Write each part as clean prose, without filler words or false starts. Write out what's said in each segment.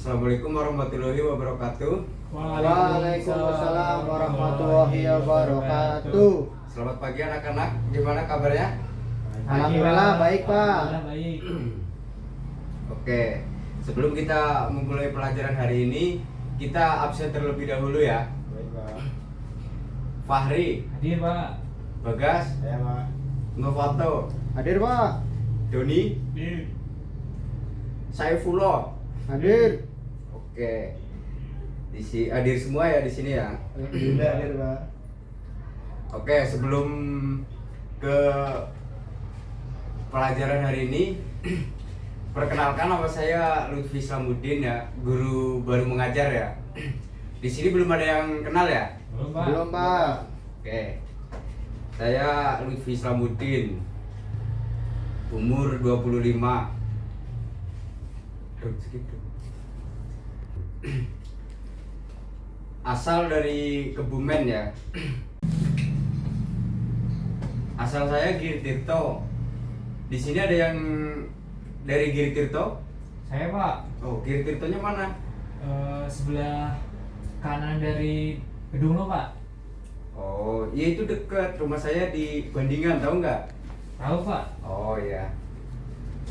Assalamualaikum warahmatullahi wabarakatuh. Waalaikumsalam warahmatullahi wabarakatuh. Selamat pagi anak-anak, gimana kabarnya? Alhamdulillah baik Pak. Alhamdulillah baik. Oke, sebelum kita memulai pelajaran hari ini, kita absen terlebih dahulu ya. Baik Pak. Fahri, Hadir Pak. Bagas, Ya Pak. Novanto, Hadir Pak. Doni, Hadir. Saifullah. Hadir. Oke, hadir semua ya di sini ya. Alhamdulillah hadir Pak. Oke, sebelum ke pelajaran hari ini, perkenalkan nama saya Lutfi Slamuddin ya, guru baru mengajar ya. Di sini belum ada yang kenal ya? Belum Pak. Belum Pak. Oke. Saya Lutfi Slamuddin. Umur 25. Segitu. Asal dari Kebumen ya. Asal saya Giri Tirto. Di sini ada yang dari Giri Tirto? Saya Pak. Oh, Giri Tirtonya mana? Sebelah kanan dari gedung lo Pak. Oh, iya itu dekat rumah saya di Bandingan, tahu nggak? Tahu Pak? Oh ya.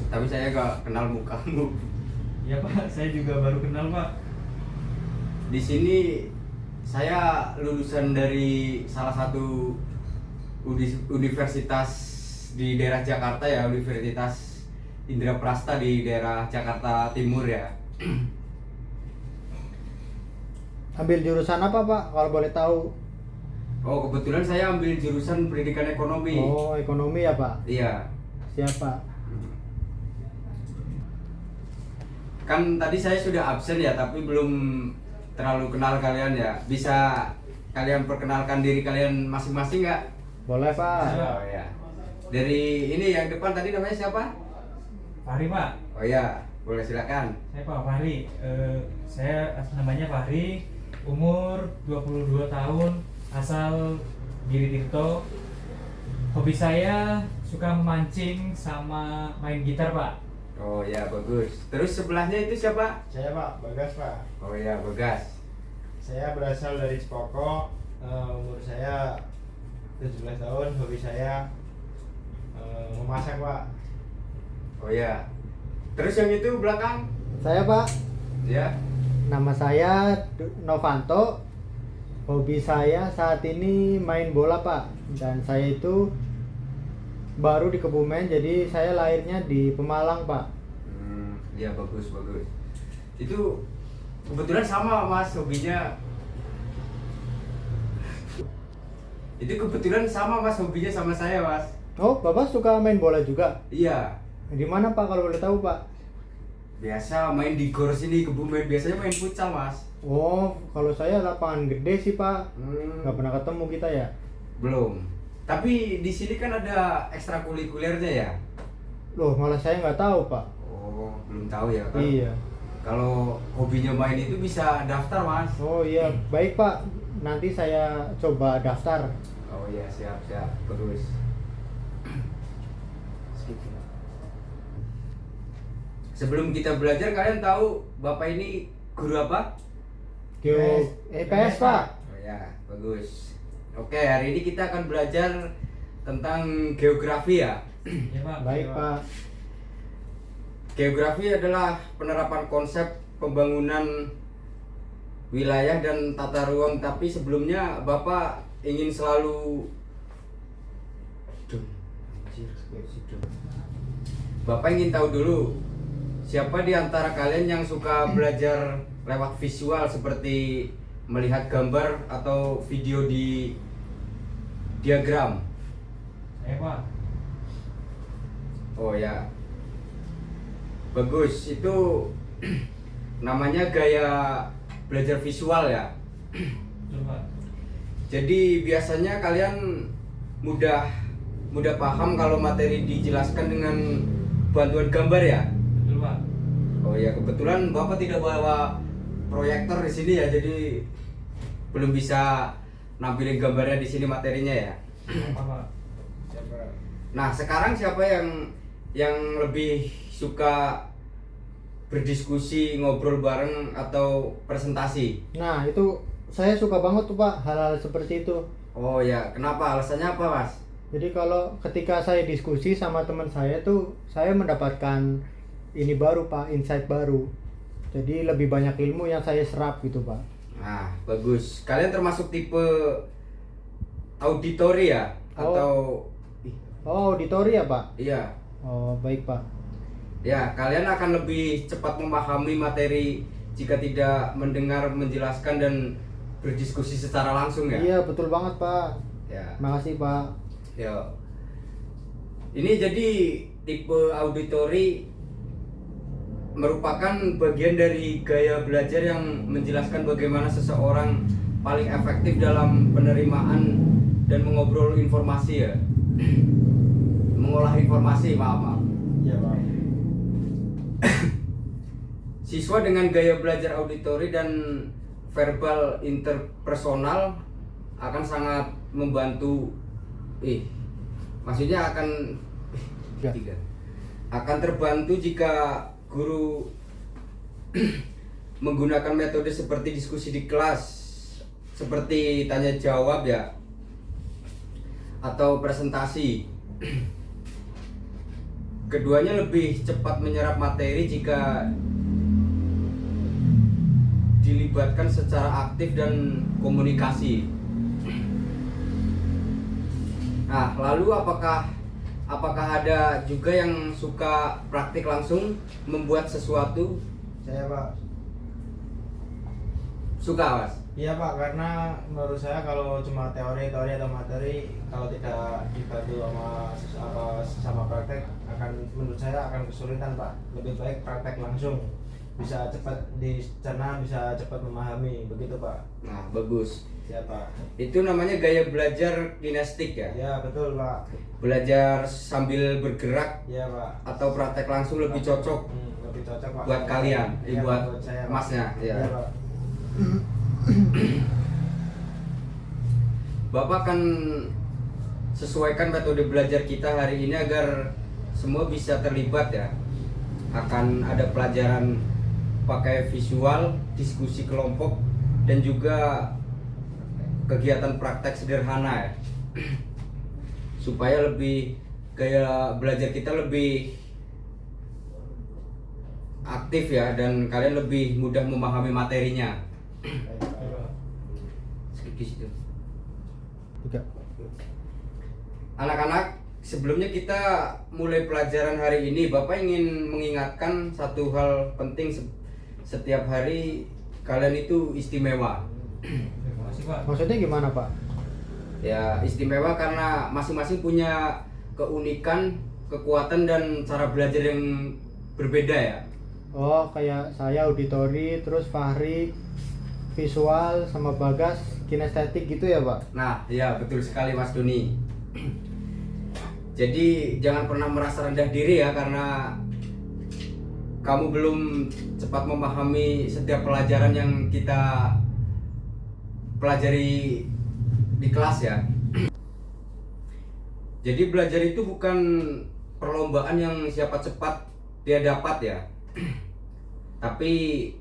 Tapi saya nggak kenal mukamu. Iya Pak. Saya juga baru kenal Pak. Di sini saya lulusan dari salah satu universitas di daerah Jakarta ya, Universitas Indraprasta di daerah Jakarta Timur ya. Ambil jurusan apa Pak kalau boleh tahu? Oh, kebetulan saya ambil jurusan pendidikan ekonomi. Oh, ekonomi ya Pak. Iya. Siapa? Kan tadi saya sudah absen ya, tapi belum terlalu kenal kalian ya. Bisa kalian perkenalkan diri kalian masing-masing nggak? Boleh Pak. Oh ya. Dari ini yang depan tadi namanya siapa? Fahri Pak. Oh ya, boleh silakan. Saya Pak Fahri. Saya namanya Fahri. Umur 22 tahun. Asal Giri Tirto. Hobi saya suka memancing sama main gitar Pak. Oh ya, bagus. Terus sebelahnya itu siapa? Saya Pak, Bagas Pak. Oh ya, Bagas. Saya berasal dari Cipoko. Umur saya 17 tahun. Hobi saya memasak Pak. Oh ya. Terus yang itu belakang? Saya Pak. Ya. Nama saya Novanto. Hobi saya saat ini main bola Pak. Dan saya itu baru di Kebumen, jadi saya lahirnya di Pemalang Pak. Ya bagus. Itu kebetulan sama Mas hobinya. Itu kebetulan sama Mas hobinya sama saya, Mas. Oh, Bapak suka main bola juga? Iya. Di mana Pak kalau boleh tahu Pak? Biasa main di gor sini Kebumen, biasanya main futsal, Mas. Oh, kalau saya lapangan gede sih Pak. Hmm, Nggak pernah ketemu kita ya. belum. Tapi di sini kan ada ekstrakurikulernya ya. Loh, malah saya nggak tahu Pak. Oh, belum tahu ya kan? Iya. Kalau hobinya main itu bisa daftar, Mas. Oh iya, baik Pak. Nanti saya coba daftar. Oh iya, siap. Terus. Sebelum kita belajar, kalian tahu Bapak ini guru apa? EPS Pak. Oh ya, bagus. Oke, hari ini kita akan belajar tentang geografi ya. Iya Pak. Baik Pak. Geografi adalah penerapan konsep pembangunan wilayah dan tata ruang, tapi sebelumnya Bapak ingin selalu Bapak ingin tahu dulu siapa di antara kalian yang suka belajar lewat visual seperti melihat gambar atau video di diagram? Saya Pak. Oh ya, bagus. Itu namanya gaya belajar visual ya. Betul Pak. Jadi biasanya kalian mudah paham kalau materi dijelaskan dengan bantuan gambar ya. Betul Pak. Oh ya, kebetulan Bapak tidak bawa proyektor di sini ya, jadi belum bisa nampilin gambarnya di sini materinya ya. Apa Pak? Nah, sekarang siapa yang lebih suka berdiskusi, ngobrol bareng atau presentasi? Nah, itu saya suka banget tuh Pak hal-hal seperti itu. Oh ya, kenapa? Alasannya apa, Mas? Jadi kalau ketika saya diskusi sama teman saya tuh saya mendapatkan ini baru Pak, insight baru. Jadi lebih banyak ilmu yang saya serap gitu Pak. Nah, bagus. Kalian termasuk tipe auditori ya? Oh. Atau Oh, auditori ya Pak? iya. Oh, baik Pak. Ya, kalian akan lebih cepat memahami materi jika tidak mendengar, menjelaskan dan berdiskusi secara langsung ya. Iya, betul banget Pak. Ya. Makasih Pak. Ya. Ini jadi tipe auditori merupakan bagian dari gaya belajar yang menjelaskan bagaimana seseorang paling efektif dalam penerimaan dan mengobrol informasi ya. Mengolah informasi, maaf. Iya Pak. Siswa dengan gaya belajar auditori dan verbal interpersonal akan sangat membantu maksudnya akan Ya. akan terbantu jika guru menggunakan metode seperti diskusi di kelas, seperti tanya jawab ya, atau presentasi. Keduanya lebih cepat menyerap materi jika dilibatkan secara aktif dan komunikasi. Nah, lalu apakah ada juga yang suka praktik langsung membuat sesuatu? Saya Pak. Suka, Mas? Iya Pak, karena menurut saya kalau cuma teori atau materi, kalau tidak dibantu sama praktek, menurut saya akan kesulitan Pak. Lebih baik praktek langsung, bisa cepat dicerna, bisa cepat memahami, begitu Pak. Nah, bagus. Siapa? Itu namanya gaya belajar kinestik ya? Ya betul Pak. Belajar sambil bergerak Iya Pak. atau praktek langsung lebih cocok Lebih cocok Pak. buat kalian, Iya, buat saya, Pak. Masnya, ya. Iya Pak. Bapak akan sesuaikan metode belajar kita hari ini agar semua bisa terlibat ya. Akan ada pelajaran pakai visual, diskusi kelompok, dan juga kegiatan praktek sederhana ya. Supaya lebih gaya belajar kita lebih aktif ya, dan kalian lebih mudah memahami materinya. Skip di situ. Tiga. Anak-anak, sebelumnya kita mulai pelajaran hari ini, Bapak ingin mengingatkan satu hal penting. Setiap hari kalian itu istimewa. Terima kasih Pak. Maksudnya gimana Pak? Ya, istimewa karena masing-masing punya keunikan, kekuatan dan cara belajar yang berbeda ya. Oh, kayak saya auditori, terus Fahri visual, sama Bagas kinestetik gitu ya Pak? Nah, ya betul sekali Mas Doni. Jadi jangan pernah merasa rendah diri ya, karena kamu belum cepat memahami setiap pelajaran yang kita pelajari di kelas ya. Jadi belajar itu bukan perlombaan yang siapa cepat dia dapat ya, tapi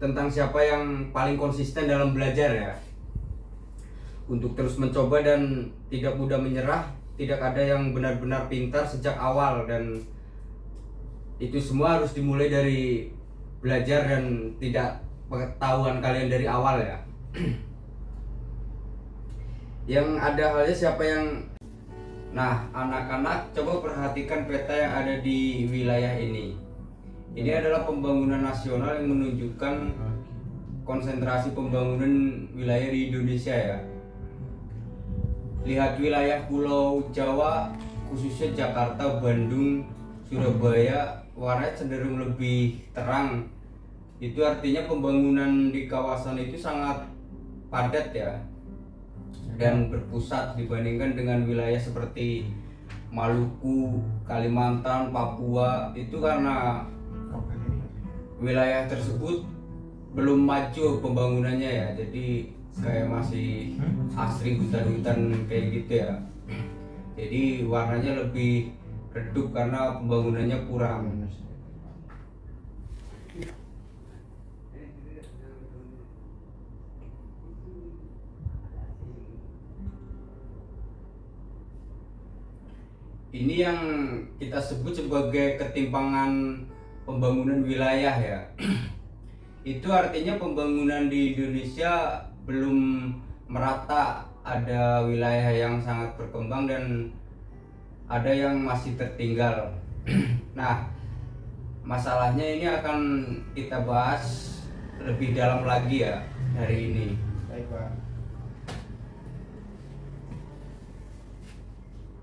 tentang siapa yang paling konsisten dalam belajar ya. Untuk terus mencoba dan tidak mudah menyerah. Tidak ada yang benar-benar pintar sejak awal, dan itu semua harus dimulai dari belajar dan tidak pengetahuan kalian dari awal ya. Yang ada halnya siapa yang... Nah, anak-anak coba perhatikan peta yang ada di wilayah ini. Ini adalah pembangunan nasional yang menunjukkan konsentrasi pembangunan wilayah di Indonesia ya. Lihat wilayah Pulau Jawa, khususnya Jakarta, Bandung, Surabaya, warnanya cenderung lebih terang. Itu artinya pembangunan di kawasan itu sangat padat ya, dan berpusat dibandingkan dengan wilayah seperti Maluku, Kalimantan, Papua. Itu karena wilayah tersebut belum maju pembangunannya ya, jadi kayak masih asri, hutan-hutan kayak gitu ya. Jadi warnanya lebih redup karena pembangunannya kurang. ini yang kita sebut sebagai ketimpangan pembangunan wilayah ya. Itu artinya pembangunan di Indonesia belum merata, ada wilayah yang sangat berkembang dan ada yang masih tertinggal. Nah, masalahnya ini akan kita bahas lebih dalam lagi ya hari ini. Baik Pak.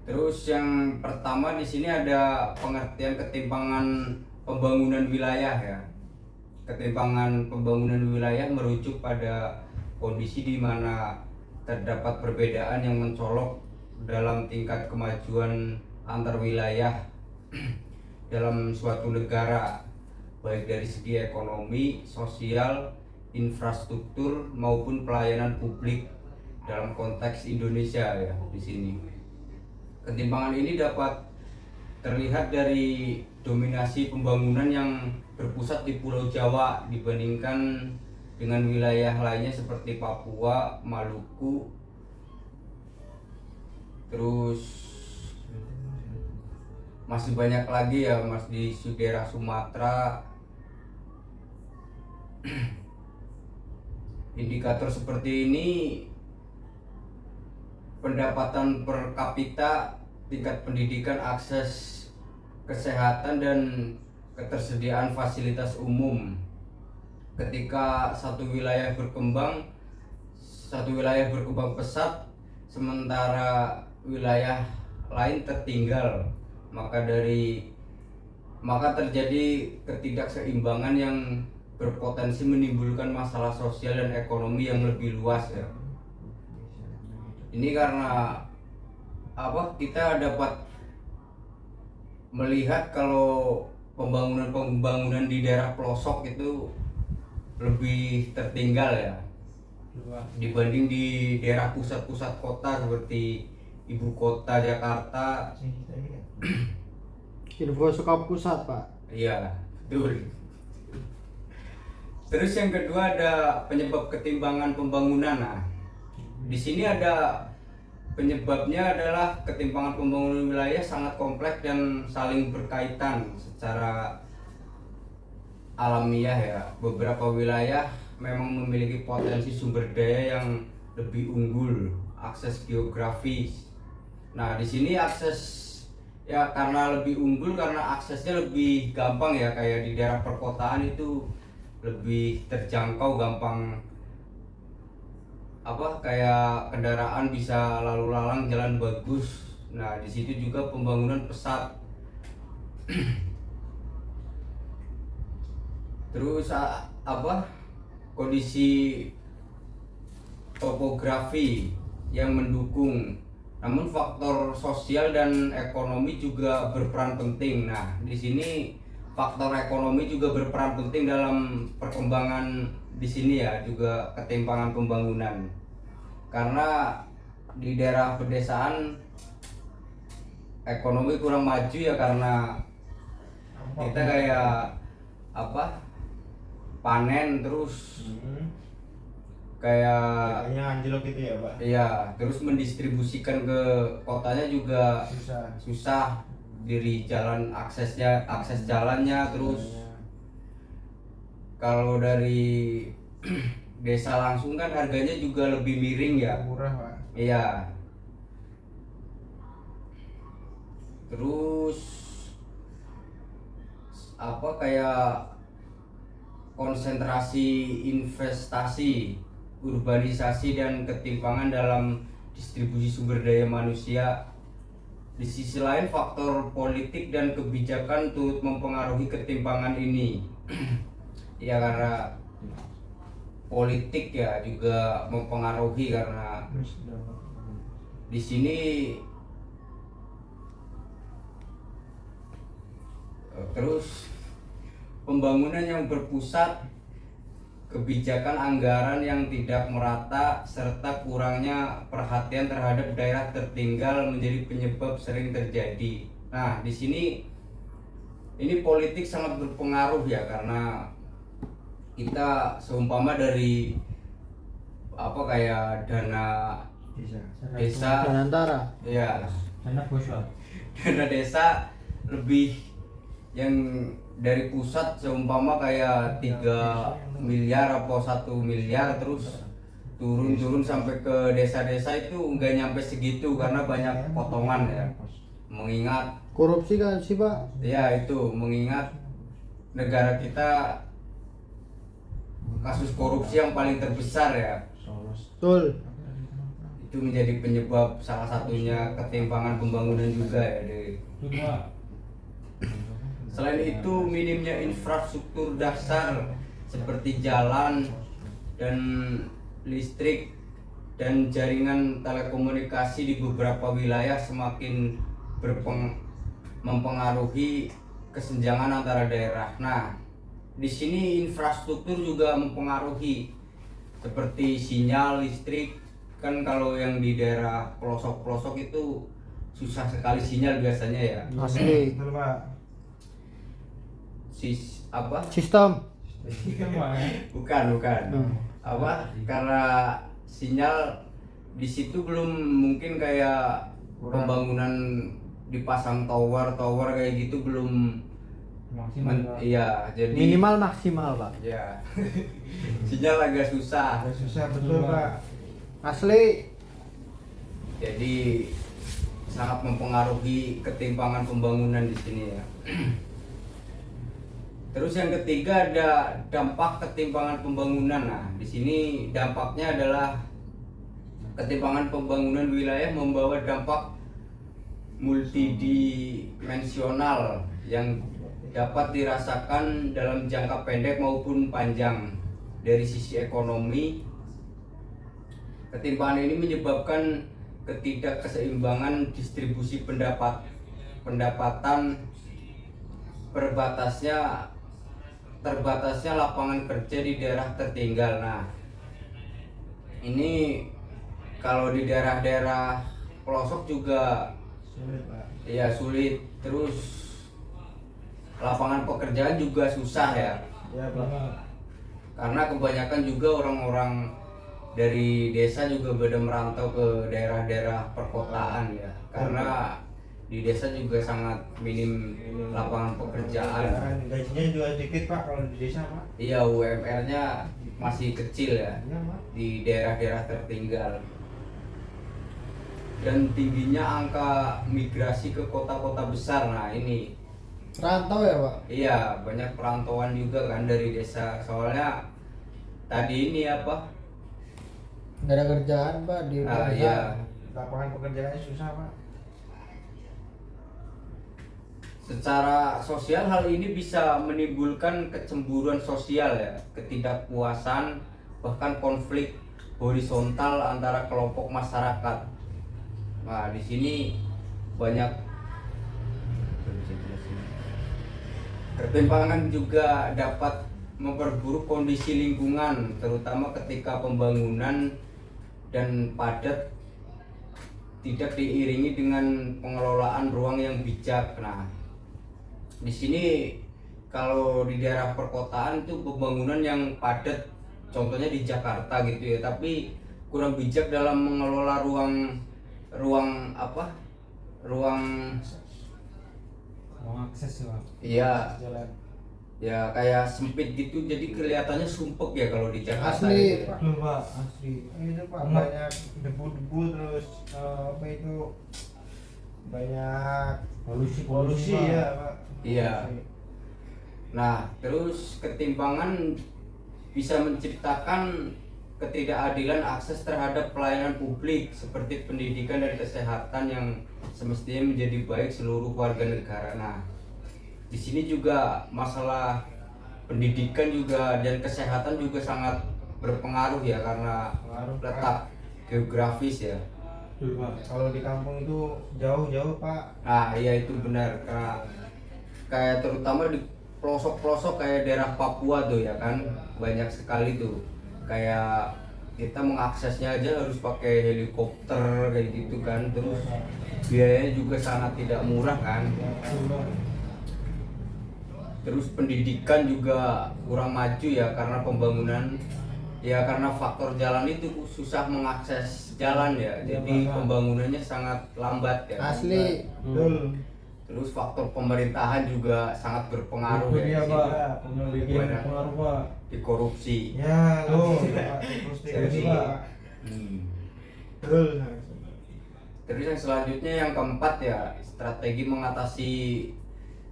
Terus yang pertama di sini ada pengertian ketimpangan pembangunan wilayah ya. Ketimpangan pembangunan wilayah merujuk pada kondisi di mana terdapat perbedaan yang mencolok dalam tingkat kemajuan antar wilayah dalam suatu negara, baik dari segi ekonomi, sosial, infrastruktur maupun pelayanan publik dalam konteks Indonesia ya di sini. Ketimpangan ini dapat terlihat dari dominasi pembangunan yang berpusat di Pulau Jawa dibandingkan dengan wilayah lainnya seperti Papua, Maluku, terus masih banyak lagi ya Mas di daerah Sumatera. Indikator seperti ini, pendapatan per kapita, tingkat pendidikan, akses kesehatan dan ketersediaan fasilitas umum. Ketika satu wilayah berkembang pesat sementara wilayah lain tertinggal, maka terjadi ketidakseimbangan yang berpotensi menimbulkan masalah sosial dan ekonomi yang lebih luas ya. Ini karena kita dapat melihat kalau pembangunan di daerah pelosok itu lebih tertinggal ya dibanding di daerah pusat-pusat kota seperti ibu kota Jakarta. Info suka pusat Pak. Iya, betul. Terus yang kedua ada penyebab ketimpangan pembangunan. Nah, di sini ada penyebabnya adalah ketimpangan pembangunan wilayah sangat kompleks dan saling berkaitan secara alamiah ya. Beberapa wilayah memang memiliki potensi sumber daya yang lebih unggul, akses geografis. Nah, di sini akses ya karena lebih unggul karena aksesnya lebih gampang ya, kayak di daerah perkotaan itu lebih terjangkau, gampang kayak kendaraan bisa lalu lalang, jalan bagus. Nah, di situ juga pembangunan pesat. Terus kondisi topografi yang mendukung, namun faktor sosial dan ekonomi juga berperan penting. Nah, di sini faktor ekonomi juga berperan penting dalam perkembangan di sini ya, juga ketimpangan pembangunan. Karena di daerah pedesaan ekonomi kurang maju ya, karena kita kayak panen terus kayak anjlok gitu ya Pak. iya, terus mendistribusikan ke kotanya juga susah dari akses jalannya. Terus kalau dari desa langsung kan harganya juga lebih miring ya, Murah Pak. iya. Terus kayak konsentrasi investasi, urbanisasi dan ketimpangan dalam distribusi sumber daya manusia. Di sisi lain, faktor politik dan kebijakan turut mempengaruhi ketimpangan ini. Ya, karena politik ya juga mempengaruhi, karena di sini terus pembangunan yang berpusat, kebijakan anggaran yang tidak merata, serta kurangnya perhatian terhadap daerah tertinggal menjadi penyebab sering terjadi. Nah, di sini ini politik sangat berpengaruh ya, karena kita seumpama dari kayak dana desa Dan antara ya, Dana bos Pak. Dana desa lebih yang dari pusat seumpama kayak 3 miliar atau 1 miliar terus turun sampai ke desa-desa itu nggak nyampe segitu karena banyak potongan ya. Mengingat Korupsi kan sih Pak? ya itu mengingat negara kita kasus korupsi yang paling terbesar ya. Betul. Itu menjadi penyebab salah satunya ketimpangan pembangunan juga ya. Selain itu minimnya infrastruktur dasar seperti jalan dan listrik dan jaringan telekomunikasi di beberapa wilayah semakin mempengaruhi kesenjangan antara daerah. Nah, di sini infrastruktur juga mempengaruhi seperti sinyal listrik. Kan kalau yang di daerah pelosok-pelosok itu susah sekali sinyal biasanya ya. Asli. Betul Pak. Sistem. Bukan. Apa? Karena sinyal di situ belum mungkin kayak pembangunan dipasang tower kayak gitu belum Maksimal. iya, jadi Minimal maksimal Pak. ya. Sinyal agak susah. Agak susah betul Pak. Asli. Jadi sangat mempengaruhi ketimpangan pembangunan di sini ya. Terus yang ketiga ada dampak ketimpangan pembangunan. Nah, di sini dampaknya adalah ketimpangan pembangunan wilayah membawa dampak multidimensional yang dapat dirasakan dalam jangka pendek maupun panjang. Dari sisi ekonomi, ketimpangan ini menyebabkan ketidakkeseimbangan distribusi pendapatan, terbatasnya lapangan kerja di daerah tertinggal. Nah, ini kalau di daerah-daerah pelosok juga Sulit Pak. ya sulit. Terus lapangan pekerjaan juga susah ya, Ya Pak. karena kebanyakan juga orang-orang dari desa juga pada merantau ke daerah-daerah perkotaan ya, karena di desa juga sangat minim lapangan pekerjaan. Gajinya juga sedikit Pak kalau di desa Pak. Iya, UMR-nya masih kecil ya Iya Pak. di daerah-daerah tertinggal. Dan tingginya angka migrasi ke kota-kota besar. Nah, ini Rantau ya Pak? iya, banyak perantauan juga kan dari desa. Soalnya tadi ini apa? Nggak ada kerjaan Pak di Ah, desa. iya. Lapangan pekerjaannya susah Pak. Secara sosial hal ini bisa menimbulkan kecemburuan sosial ya, ketidakpuasan, bahkan konflik horizontal antara kelompok masyarakat. Nah, di sini banyak ketimpangan juga dapat memperburuk kondisi lingkungan, terutama ketika pembangunan dan padat tidak diiringi dengan pengelolaan ruang yang bijak. Nah, di sini kalau di daerah perkotaan itu pembangunan yang padat, contohnya di Jakarta gitu ya, tapi kurang bijak dalam mengelola ruang Akses Pak. iya Jalan. ya kayak sempit gitu, jadi kelihatannya sumpek ya kalau di Jakarta Asli, gitu ya. Pak. Betul Pak, asli. Itu Pak Enak. banyak debu-debu terus apa itu banyak polusi Pak. ya Pak. Iya. Polusi. Nah, terus ketimpangan bisa menciptakan ketidakadilan akses terhadap pelayanan publik seperti pendidikan dan kesehatan yang semestinya menjadi baik seluruh warga negara. Nah, di sini juga masalah pendidikan juga dan kesehatan juga sangat berpengaruh ya, karena Pengaruh, Pak. letak geografis ya. Betul Pak. Kalau di kampung itu jauh-jauh Pak. Nah, iya itu benar, karena kayak terutama di pelosok-pelosok kayak daerah Papua tuh ya kan, banyak sekali tuh. Kayak kita mengaksesnya aja harus pakai helikopter kayak gitu kan, terus biayanya juga sangat tidak murah kan. Terus pendidikan juga kurang maju ya karena pembangunan Ya karena faktor jalan itu susah mengakses jalan ya, jadi pembangunannya sangat lambat ya. Asli. Betul. Terus faktor pemerintahan juga sangat berpengaruh Itu ya dia di Pak, sini. bikin pengaruh Pak. Di korupsi. Ya, tuh. Jadi, Pak. hmm. Betul. Terus yang selanjutnya yang keempat ya, strategi mengatasi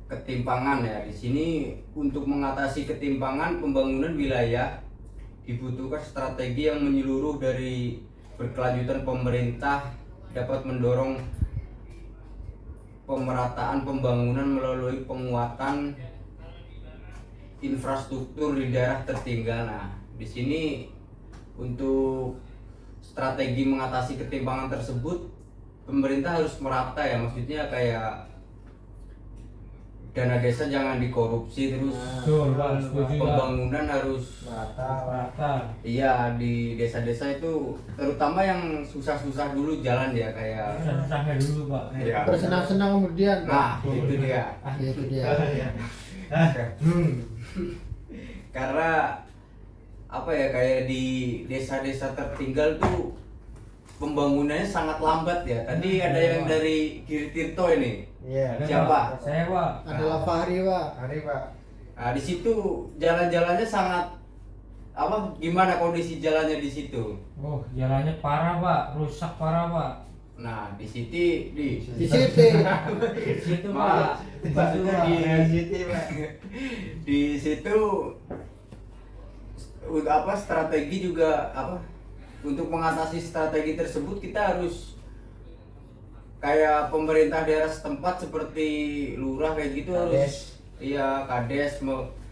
ketimpangan ya. Di sini untuk mengatasi ketimpangan pembangunan wilayah dibutuhkan strategi yang menyeluruh dari berkelanjutan pemerintah dapat mendorong pemerataan pembangunan melalui penguatan infrastruktur di daerah tertinggal. Nah, di sini untuk strategi mengatasi ketimpangan tersebut pemerintah harus merata ya, maksudnya kayak dana desa jangan dikorupsi, terus Betul Pak, setuju Pak. pembangunan harus Rata. iya di desa-desa itu, terutama yang susah-susah dulu jalan ya kayak Susah-susahnya dulu Pak. ya. Bersenang-senang kemudian. Nah, itu dia. Itu dia. Karena apa ya, kayak di desa-desa tertinggal tuh pembangunannya sangat lambat ya. Tadi ada yang dari Giri Tirto ini. Iya. Ada, Siapa? Pak. Saya Pak. Adalah Fahri, Pak. Hari Pak. Nah, di situ jalan-jalannya sangat apa? Gimana kondisi jalannya di situ? Oh, jalannya parah Pak, rusak parah Pak. Nah, di situ Di situ. Di situ Pak. Di situ Pak. Pak. di situ apa strategi juga apa untuk mengatasi strategi tersebut kita harus kayak pemerintah daerah setempat seperti lurah kayak gitu Kades. harus iya kades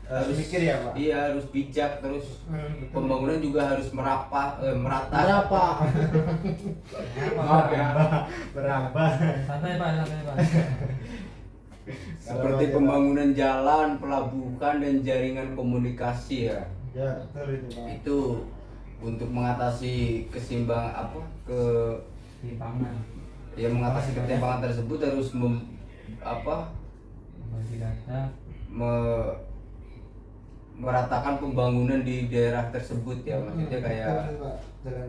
Harus mikir ya, Pak? Iya harus bijak, terus pembangunan juga harus merata. Berapa? Maaf ya. Berapa? Santai Pak, santai Pak. Seperti pembangunan jalan, pelabuhan dan jaringan komunikasi ya. Ya, betul itu Pak. Itu untuk mengatasi Timpangan. ya mengatasi ketimpangan tersebut harus Bagi data. meratakan pembangunan di daerah tersebut ya, maksudnya kayak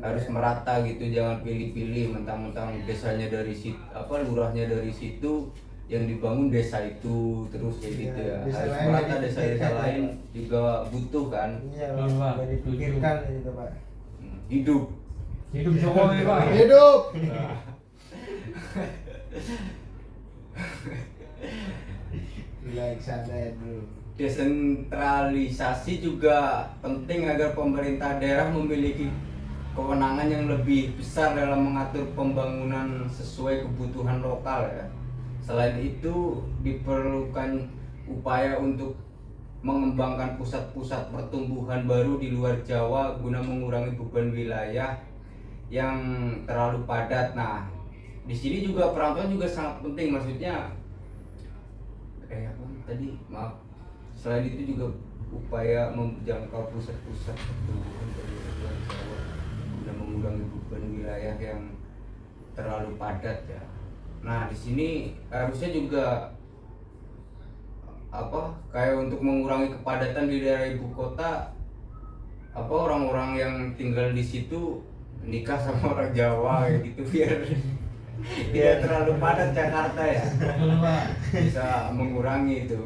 harus merata gitu, jangan pilih-pilih mentang-mentang desanya dari situ lurahnya dari situ yang dibangun desa itu terus kayak gitu ya, Desa harus lain merata jadi desa-desa dipikirkan, lain Pak. juga butuh kan. Iya, Betul, Pak. Pak. Dipikirkan itu Pak. Hidup. Hidup Jokowi Pak. Hidup. Relax santai dulu. Desentralisasi juga penting agar pemerintah daerah memiliki kewenangan yang lebih besar dalam mengatur pembangunan sesuai kebutuhan lokal ya. Selain itu diperlukan upaya untuk mengembangkan pusat-pusat pertumbuhan baru di luar Jawa guna mengurangi beban wilayah yang terlalu padat. Nah, di sini juga perantauan juga sangat penting, maksudnya tadi maaf. Selain itu juga upaya menjangkau pusat-pusat pertumbuhan dari luar Jawa guna mengurangi beban wilayah yang terlalu padat ya. Nah, di sini harusnya juga kayak untuk mengurangi kepadatan di daerah ibu kota, orang-orang yang tinggal di situ nikah sama orang Jawa kayak gitu biar tidak terlalu padat Jakarta ya. Betul Pak. Bisa mengurangi itu.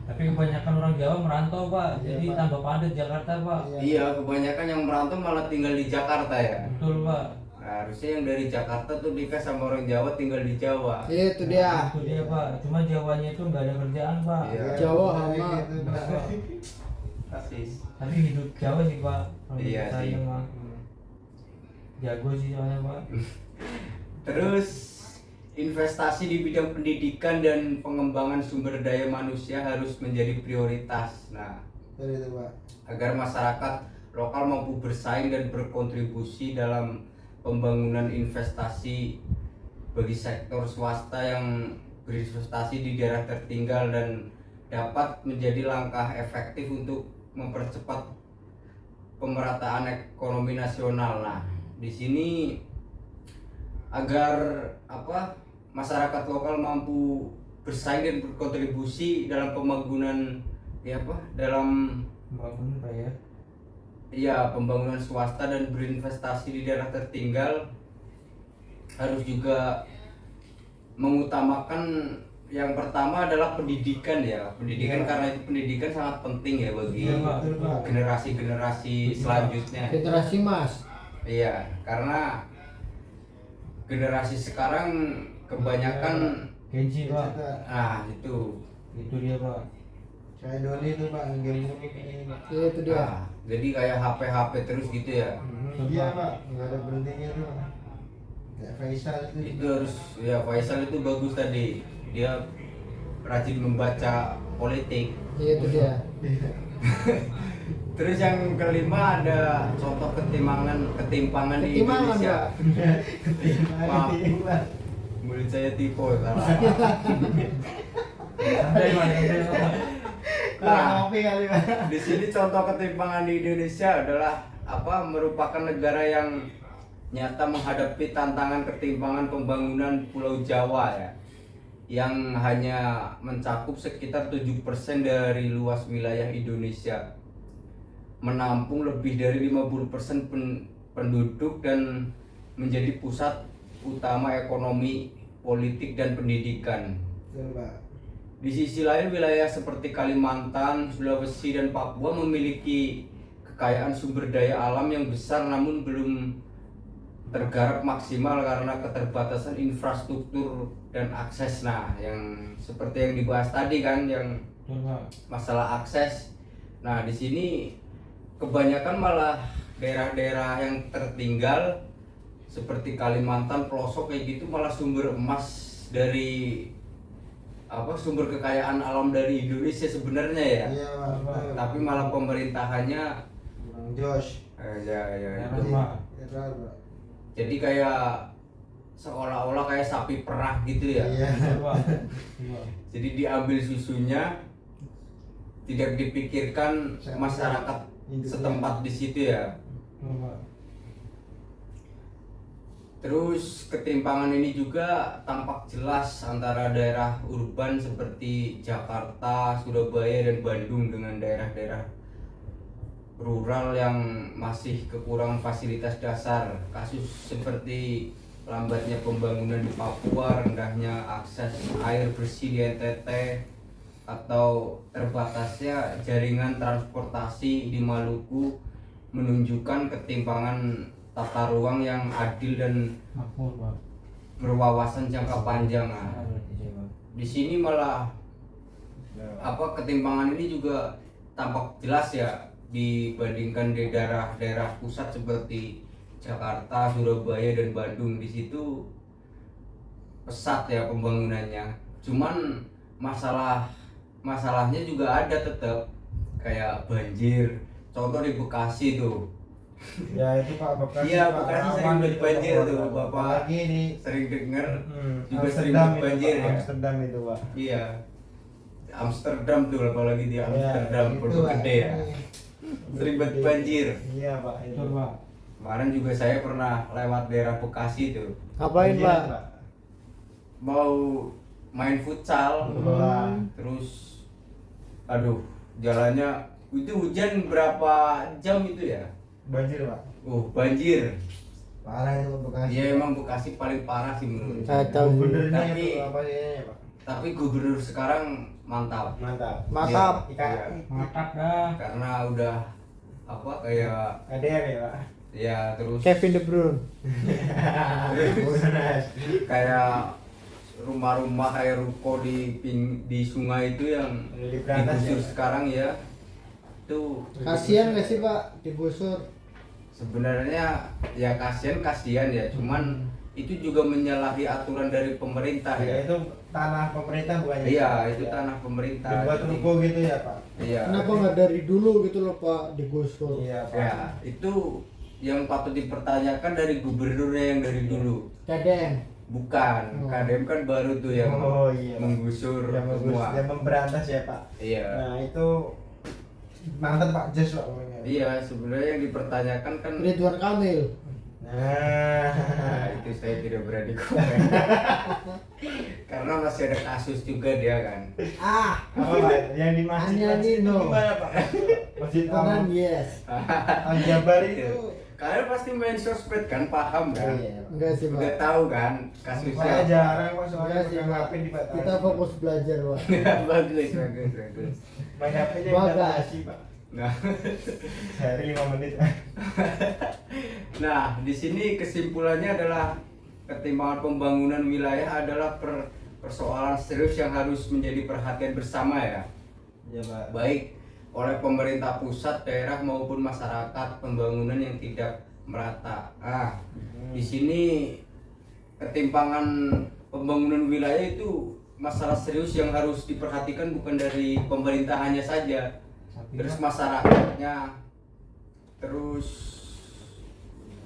Tapi kebanyakan orang Jawa merantau Pak, Iya, jadi Pak. tambah padat Jakarta Pak. Iya, kebanyakan yang merantau malah tinggal di Jakarta ya. Betul Pak. Nah, harusnya yang dari Jakarta tuh nikah sama orang Jawa tinggal di Jawa. Itu dia. Itu dia Pak. Cuma Jawanya itu nggak ada kerjaan Pak. Iya. Jawa hama. Gitu, Pak. Persis. Tapi hidup Jawa sih Pak. Kalau Iya menurut saya sih. mah jago sih soalnya Pak. Terus investasi di bidang pendidikan dan pengembangan sumber daya manusia harus menjadi prioritas. Nah, Betul itu Pak. agar masyarakat lokal mampu bersaing dan berkontribusi dalam pembangunan investasi bagi sektor swasta yang berinvestasi di daerah tertinggal dan dapat menjadi langkah efektif untuk mempercepat pemerataan ekonomi nasional. Nah, di sini agar masyarakat lokal mampu bersaing dan berkontribusi dalam pembangunan dalam Bangun Pak ya. ya pembangunan swasta dan berinvestasi di daerah tertinggal harus juga mengutamakan yang pertama adalah pendidikan ya. Pendidikan Iya. karena itu pendidikan sangat penting ya bagi Iya, Pak. Betul, Pak. generasi-generasi selanjutnya. Generasi Mas. Iya, karena generasi sekarang kebanyakan Genji Pak, itu. itu dia Pak. Kayak Doni itu Pak, game mulu kayak Pak. Ya, itu dia. Nah, jadi kayak HP terus gitu ya. Iya Pak, nggak ada berhentinya tuh. Kayak Faisal Itu harus ya, Faisal itu bagus tadi. Dia rajin membaca politik. Iya, itu dia. Terus yang kelima ada contoh ketimpangan di Ketimpangan, Indonesia. Pak. Maaf, mulut saya tipe salah. Santai Pak, santai Pak. Kurang kopi kali, Pak. Di sini contoh ketimpangan di Indonesia adalah merupakan negara yang nyata menghadapi tantangan ketimpangan pembangunan Pulau Jawa ya, yang hanya mencakup sekitar 7% dari luas wilayah Indonesia, menampung lebih dari 50% penduduk dan menjadi pusat utama ekonomi, politik dan pendidikan. Betul Pak. Di sisi lain, wilayah seperti Kalimantan, Sulawesi, dan Papua memiliki kekayaan sumber daya alam yang besar namun belum tergarap maksimal karena keterbatasan infrastruktur dan akses. Nah, yang seperti yang dibahas tadi kan, yang Betul Pak. masalah akses. Nah, di sini kebanyakan malah daerah-daerah yang tertinggal seperti Kalimantan, pelosok kayak gitu malah sumber emas dari sumber kekayaan alam dari Indonesia sebenarnya ya. Iya Pak. betul. Tapi malah pemerintahannya Bang Josh. ya Merah, itu. Pak. Error Pak. Jadi kayak seolah-olah kayak sapi perah gitu ya. Iya. Betul Pak. Iya. Jadi diambil susunya, tidak dipikirkan masyarakat setempat di situ ya. Betul Pak. Terus ketimpangan ini juga tampak jelas antara daerah urban seperti Jakarta, Surabaya, dan Bandung dengan daerah-daerah rural yang masih kekurangan fasilitas dasar. Kasus seperti lambatnya pembangunan di Papua, rendahnya akses air bersih di NTT, atau terbatasnya jaringan transportasi di Maluku menunjukkan ketimpangan tata ruang yang adil dan Makmur Pak. berwawasan jangka panjang. Nah, di sini malah ketimpangan ini juga tampak jelas ya dibandingkan di daerah-daerah pusat seperti Jakarta, Surabaya, dan Bandung. Di situ pesat ya pembangunannya. Cuman masalahnya juga ada tetap, kayak banjir. Contoh di Bekasi tuh. Ya itu Pak Bekasi. Iya, Pak. Bekasi sering Rawan banjir itu, banjir Pak. tuh, Bapak. Apalagi di Sering denger juga Amsterdam sering itu, banjir Pak. ya. Amsterdam itu Pak. Iya. Amsterdam tuh, apalagi di Amsterdam, Iya, Pondok Pak. Gede ya. Sering banget banjir. Iya Pak. Itu. Betul Pak. Kemarin juga saya pernah lewat daerah Bekasi tuh. Ngapain, Iya, Pak? Mau main futsal, Wah. terus aduh, jalannya itu hujan berapa jam itu ya? Banjir Pak. Banjir. Parah itu Bekasi. Iya, emang Bekasi paling parah sih menurut Saya saya. tahu. Gubernurnya Tapi- itu apa ya Pak? Tapi gubernur sekarang mantap. Mantap. Mantap. Iya. Mantap dah. Karena udah kayak KDR ya Pak. ya terus Kevin De Bruyne. kayak rumah-rumah kayak ruko di sungai itu yang Udah diberantas digusur ya? sekarang ya. Itu Kasihan nggak sih, Pak, digusur? sebenarnya ya kasihan ya, cuman itu juga menyalahi aturan dari pemerintah Ya ya. itu tanah pemerintah bukannya? Iya, itu Ya. tanah pemerintah. Dibuat Jadi- ruko gitu ya Pak? Iya. Kenapa nggak dari dulu gitu loh, Pak, digusur? Iya Pak. Ya, itu yang patut dipertanyakan dari gubernurnya yang dari dulu. Cadeng. Bukan, Oh. KDM kan baru tuh yang Oh, iya, Pak. menggusur semua. Yang memberantas ya Pak. Iya. Nah itu mantan Pak Jas Pak pokoknya. Iya, sebenarnya yang dipertanyakan kan Ridwan Kamil. nah, itu saya tidak berani komen. Karena masih ada kasus juga dia kan. Ah, Apa Pak? Yang dimaksud Hanya itu Nino. gimana Pak? Masjid Kanan yes. Al Jabar itu. Kalian pasti main sosmed kan, paham Oh, kan? iya, Pak. Enggak sih Udah Pak. tahu kan Saya kasusnya. jarang Pak soalnya Enggak sih pegang Pak. HP di Pak. Kita fokus belajar Pak. bagus, bagus. Main HP-nya Bagas. dibatasi Pak. Nah, Sehari 5 menit. nah di sini kesimpulannya adalah ketimpangan pembangunan wilayah adalah persoalan serius yang harus menjadi perhatian bersama ya. Iya Pak. Baik oleh pemerintah pusat, daerah maupun masyarakat, pembangunan yang tidak merata. Di sini ketimpangan pembangunan wilayah itu masalah serius yang harus diperhatikan bukan dari pemerintahannya saja, terus masyarakatnya, terus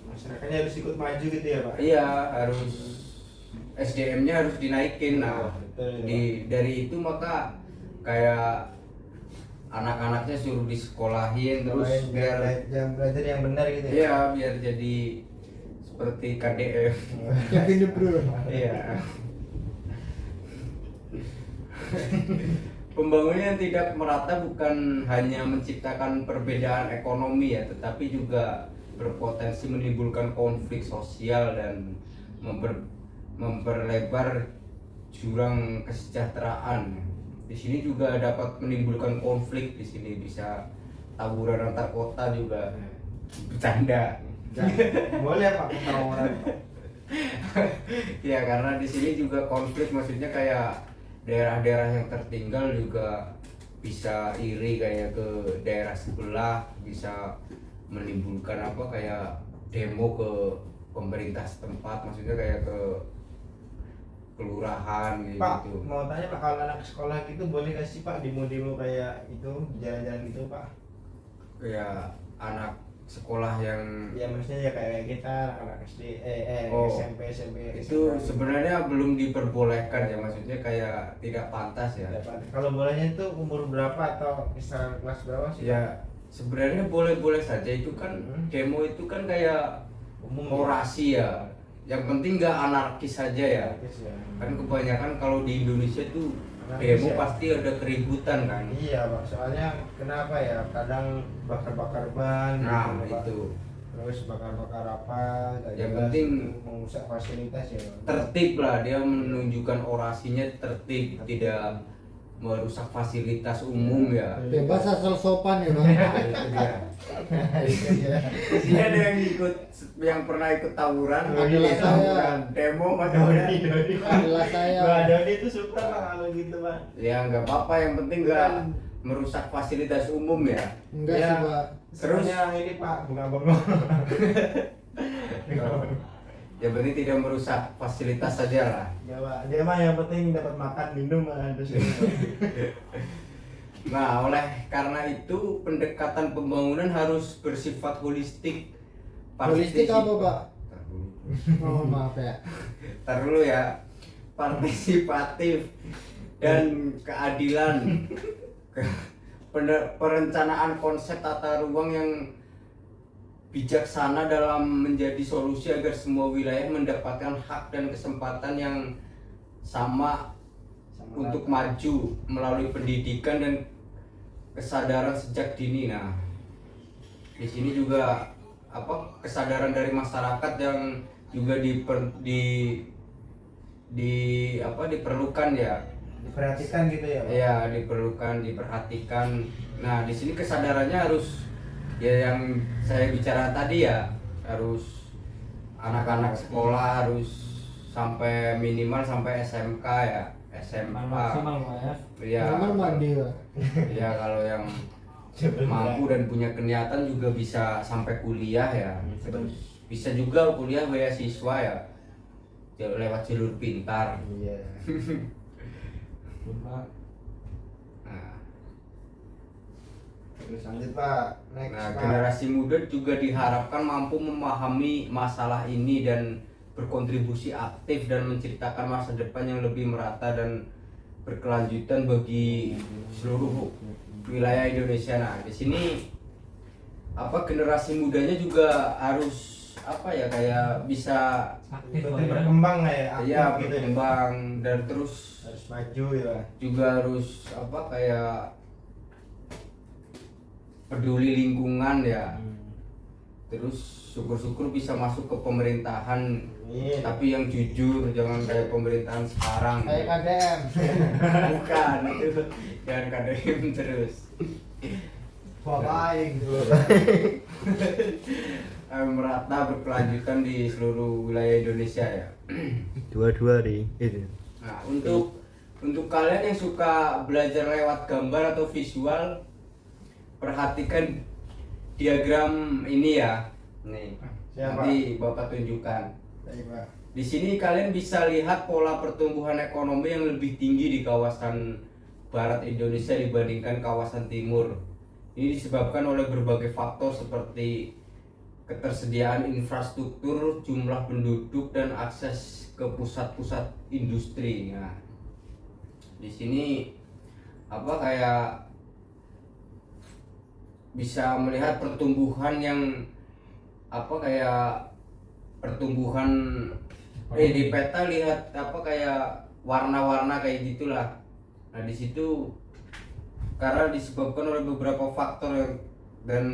Masyarakatnya harus ikut maju gitu ya Pak. iya harus SDM-nya harus dinaikin. Nah, Betul, dari itu maka kayak anak-anaknya suruh disekolahin terus biar jam belajar yang benar gitu ya. iya biar jadi seperti KDF. Kevin De Bruyne. Iya. Pembangunan yang tidak merata bukan hanya menciptakan perbedaan ekonomi ya, tetapi juga berpotensi menimbulkan konflik sosial dan memperlebar jurang kesejahteraan. Di sini juga dapat menimbulkan konflik, di sini bisa tawuran antar kota juga. Bercanda. Boleh Pak tawuran. Ya karena di sini juga konflik, maksudnya kayak daerah-daerah yang tertinggal juga bisa iri kayak ke daerah sebelah, bisa menimbulkan apa kayak demo ke pemerintah setempat, maksudnya kayak ke kelurahan gitu. Pak, mau tanya Pak, kalau anak sekolah gitu boleh gak sih Pak demo-demo kayak itu, jalan-jalan gitu Pak? Kayak anak sekolah yang Ya maksudnya ya kayak kita anak SD, Oh, SMP, itu SMA. sebenarnya belum diperbolehkan ya, maksudnya kayak tidak pantas ya. Ya, Pak. Kalau bolehnya itu umur berapa atau kisaran kelas berapa sih? Ya sebenarnya boleh-boleh saja, itu kan demo itu kan kayak Umum orasi ya. Yang penting nggak anarkis saja ya. Anarkis ya. Kan kebanyakan kalau di Indonesia tuh Anarkis demo ya. pasti ada keributan kan. Iya Pak, soalnya kenapa ya? Kadang bakar-bakar ban Nah gitu, Pak. itu Terus bakar-bakar apa? nggak Yang jelas, penting mengrusak fasilitas ya. Pak. tertib lah, dia menunjukkan orasinya tertib, tidak merusak fasilitas umum ya. Bebas asal sopan ya Bang. Nah, itu dia. Itu dia. Di sini ada yang pernah ikut tawuran, Adalah saya. tawuran demo macamnya. Adalah saya. Pak Dodi itu suka Pak kalau gitu Pak. Ya nggak apa-apa, yang penting nggak merusak fasilitas umum ya. Enggak Ya. sih Pak. Terus? Terusnya ini Pak bunga-bunga. Yang penting tidak merusak fasilitas saja lah. Ya Pak, dia mah yang penting dapat makan minum terus. Nah, oleh karena itu pendekatan pembangunan harus bersifat holistik. Holistik apa, Pak? Tar dulu. Oh maaf ya. Tar dulu ya. Partisipatif dan keadilan. Perencanaan konsep tata ruang yang bijaksana dalam menjadi solusi agar semua wilayah mendapatkan hak dan kesempatan yang sama untuk maju melalui pendidikan dan kesadaran sejak dini. Nah, di sini juga apa kesadaran dari masyarakat yang juga diperlukan ya. Diperhatikan gitu ya Pak. Iya, diperhatikan. Nah, di sini kesadarannya harus ya yang saya bicara tadi ya, harus anak-anak sekolah harus sampai minimal sampai SMK ya, SMA. Maksimal Pak ya. Iya. Kamar mandi Pak. Ya kalau yang mampu dan punya kegiatan juga bisa sampai kuliah ya. Terus bisa juga kuliah beasiswa ya, lewat jalur pintar. Iya. Pak. Nah, Terus lanjut Pak. Next Nah, Pak. generasi muda juga diharapkan mampu memahami masalah ini dan berkontribusi aktif dan menciptakan masa depan yang lebih merata dan berkelanjutan bagi seluruh wilayah Indonesia. Nah, di sini apa generasi mudanya juga harus apa ya kayak bisa Aktif Pak Berarti ya. berkembang ya, aktif ya gitu ya. berkembang dan terus Harus maju ya. juga harus apa kayak peduli lingkungan ya. Terus syukur-syukur bisa masuk ke pemerintahan, Iya. tapi yang jujur, jangan kayak pemerintahan sekarang. Kayak KDM. Bukan itu, jangan KDM terus. Bapak aing. Merata berkelanjutan di seluruh wilayah Indonesia ya. Dua-dua nih itu. Nah, untuk kalian yang suka belajar lewat gambar atau visual, perhatikan diagram ini ya. Nih, Siap, nanti Bapak tunjukkan. Baik, Pak. Di sini kalian bisa lihat pola pertumbuhan ekonomi yang lebih tinggi di kawasan barat Indonesia dibandingkan kawasan timur. Ini disebabkan oleh berbagai faktor seperti ketersediaan infrastruktur, jumlah penduduk, dan akses ke pusat-pusat industri. Nah, di sini kayak bisa melihat pertumbuhan yang pertumbuhan di peta lihat kayak warna-warna kayak gitulah. Nah, di situ karena disebabkan oleh beberapa faktor dan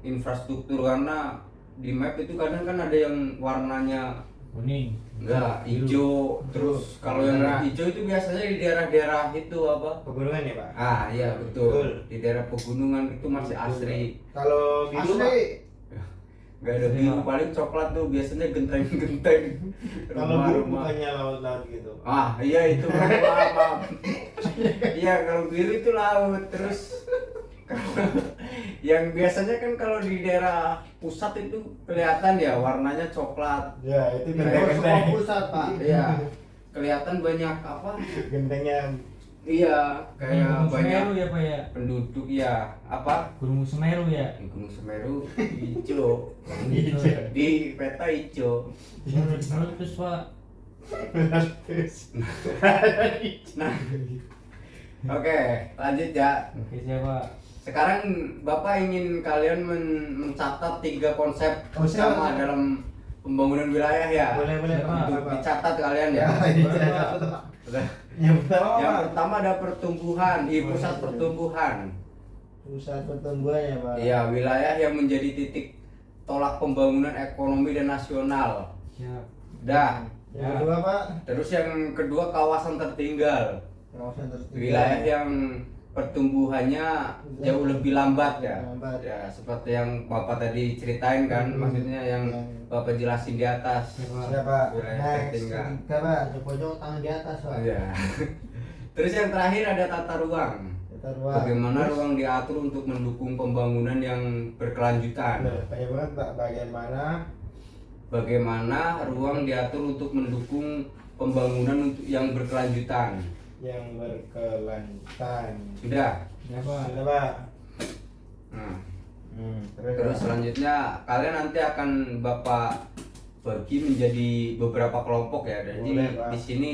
infrastruktur, karena di map itu kadang kan ada yang warnanya Kuning. enggak hijau, terus kalau yang Merah. hijau itu biasanya di daerah-daerah itu Pegunungan ya, Pak? iya betul. Betul. Di daerah pegunungan itu masih asri. Kalau biru, Pak? Asli. Nggak ada biru, paling coklat tuh biasanya genteng-genteng. Kalau biru Rumah-rumah. bukannya laut-laut gitu. Iya itu maaf. Iya, kalau biru itu laut. Terus kalau yang biasanya kan kalau di daerah pusat itu kelihatan ya warnanya coklat. Ya, itu Semua genteng-genteng. pusat, Pak. Iya. Kelihatan banyak Gentengnya Iya, kayak Gunung banyak Semeru ya Pak ya. penduduk ya. Gunung Semeru ya. Di Gunung Semeru hijau. Gitu ya. Di peta hijau. Terus Pak. Nah. Oke, lanjut ya. Oke siapa? Sekarang Bapak ingin kalian mencatat 3 konsep Oh, siap. utama dalam pembangunan wilayah ya. boleh, Pak. Untuk Pak. dicatat kalian ya. Udah. Yang pertama, Yang Pak. pertama ada pertumbuhan, di pusat pertumbuhan. Pusat pertumbuhan ya, Pak. Iya, wilayah yang menjadi titik tolak pembangunan ekonomi dan nasional. Siap. Dah. Yang kedua, Pak. Terus yang kedua kawasan tertinggal. Kawasan tertinggal. Wilayah yang pertumbuhannya jauh lebih lambat ya. Lambat. Ya, seperti yang Bapak tadi ceritain kan, maksudnya yang Bapak jelasin di atas. Siapa? Wilayah Next, tertinggal. ketiga, Pak. Di pojok tangan di atas, Pak. Iya. Terus yang terakhir ada tata ruang. Kita ruang. Bagaimana ruang diatur untuk mendukung pembangunan yang berkelanjutan. Bagaimana, Pak? Bagaimana ruang diatur untuk mendukung pembangunan untuk yang berkelanjutan. Yang berkelanjutan. Sudah. Siapa? Sudah, Pak. Nah, Terus, terus selanjutnya kalian nanti akan Bapak bagi menjadi beberapa kelompok ya. Jadi Boleh, Pak. di sini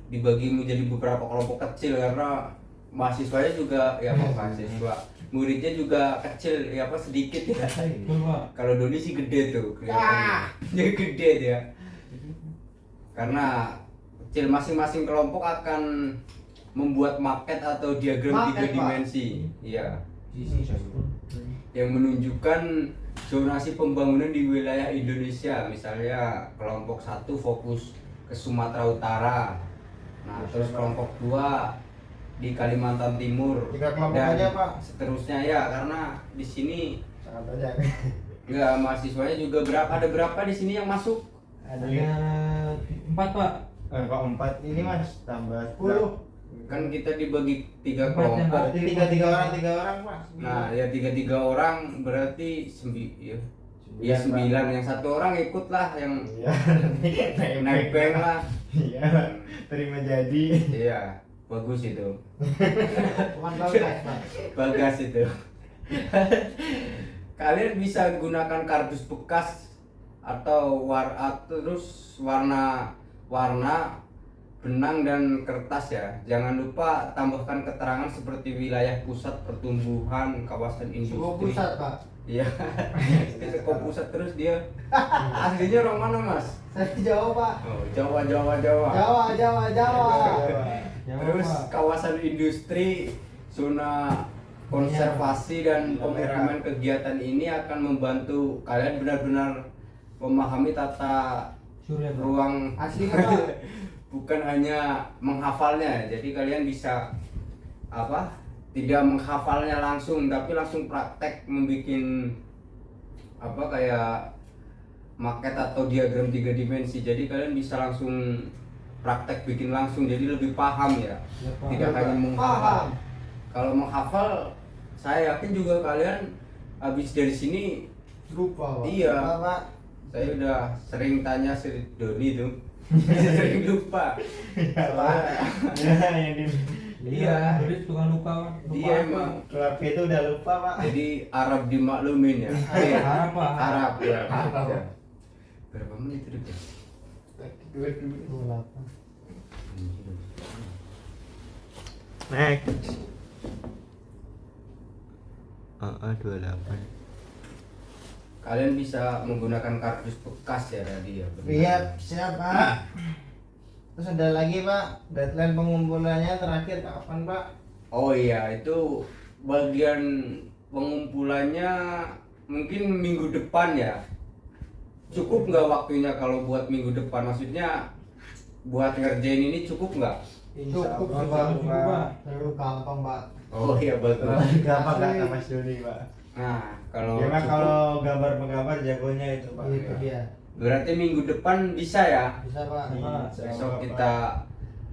dibagi menjadi beberapa kelompok kecil karena mahasiswanya juga ya mahasiswa muridnya juga kecil ya sedikit ya. Betul Pak. Kalau Doni sih gede tuh kelihatannya. Dia gede dia. Karena kecil, masing-masing kelompok akan membuat maket atau diagram Maket, 3 Pak. dimensi. Iya. Yang menunjukkan zonasi pembangunan di wilayah Indonesia. Misalnya kelompok 1 fokus ke Sumatera Utara. Nah, terus kelompok 2 di Kalimantan Timur. 3 kelompok dan aja, Pak. seterusnya ya, karena di sini sangat banyak. enggak mahasiswanya juga ada berapa di sini yang masuk? Ada Ada 4 Pak. kok 4 ini, Mas, tambah 10. Kan kita dibagi 3 Empat yang kelompok. Berarti 3 orang, Mas. Nah, ya 3 orang berarti ya 9. Yang 1 orang ikut lah, yang Iya. naik bank lah. Iya. Terima jadi. Iya, bagus itu. Bukan bagas, Pak. Bagas itu. Kalian bisa gunakan kardus bekas atau terus warna benang dan kertas ya. Jangan lupa tambahkan keterangan seperti wilayah pusat pertumbuhan, kawasan Semua industri. pusat, Pak. Iya. Kita ke pusat terus dia. Aslinya orang mana, Mas? Saya Jawa, Pak. Oh, Jawa. Jawa. Siapa, Terus Pak? kawasan industri, zona konservasi dan pemukiman kegiatan ini akan membantu kalian benar-benar memahami tata Surya, Pak. ruang Asli Pak. bukan hanya menghafalnya. Jadi kalian bisa apa? Tidak menghafalnya langsung tapi langsung praktek membuat apa kayak maket atau diagram 3 dimensi. Jadi kalian bisa langsung praktek bikin langsung jadi lebih paham ya. Tidak hanya menghafal. Kalau menghafal saya yakin juga kalian habis dari sini Lupa Pak. iya. Pak. Saya udah sering tanya si Doni tuh. Sering lupa. Ya, yang di Iya. Jadi tukang lupa. Dia emang keluarga itu udah lupa Pak. jadi Arab dimaklumin ya. Iya. Arab, Pak. Arab ya. Arab. Ya. Berapa menit itu ya? 28. Next. AA28. Kalian bisa menggunakan kardus bekas ya tadi ya. benar. Iya, siap Pak. Terus ada lagi Pak, deadline pengumpulannya terakhir kapan Pak? Oh iya, itu bagian pengumpulannya mungkin minggu depan ya. Cukup nggak waktunya kalau buat minggu depan? Maksudnya buat ngerjain ini cukup nggak? Cukup sih, Pak. Pak. Terlalu gampang Pak. Oh iya betul. Gampang kata Mas Doni Pak. Nah kalau Ya Pak, cukup, kalau gambar penggambar jagonya itu Pak. Itu dia. berarti minggu depan bisa ya. Bisa Pak. Iya. Besok kita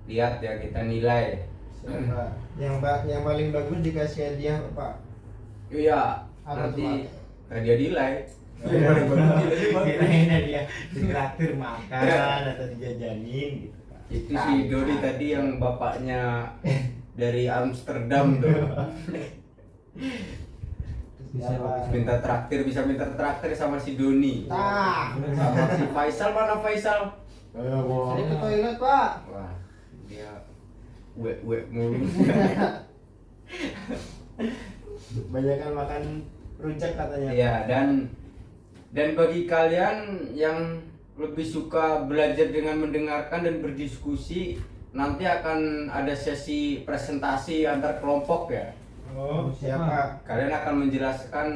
lihat ya, kita nilai. Siap, Pak. Yang paling bagus dikasih hadiah Pak. Iya, Apa tuh, nanti hadiah nilai. Kirain dia ditraktir makan atau dijajanin gitu Pak. Itu si Dodi tadi yang bapaknya dari Amsterdam tuh. Bisa, Ya, Pak. Pak. Minta traktir, bisa minta traktir sama si Doni. Tah. Sama si Faisal, mana Faisal? Saya ke toilet Pak. Wah, dia wek mulu. Banyakan makan rujak katanya. Iya, dan bagi kalian yang lebih suka belajar dengan mendengarkan dan berdiskusi, nanti akan ada sesi presentasi antar kelompok ya. Oh, siap Pak. Kalian akan menjelaskan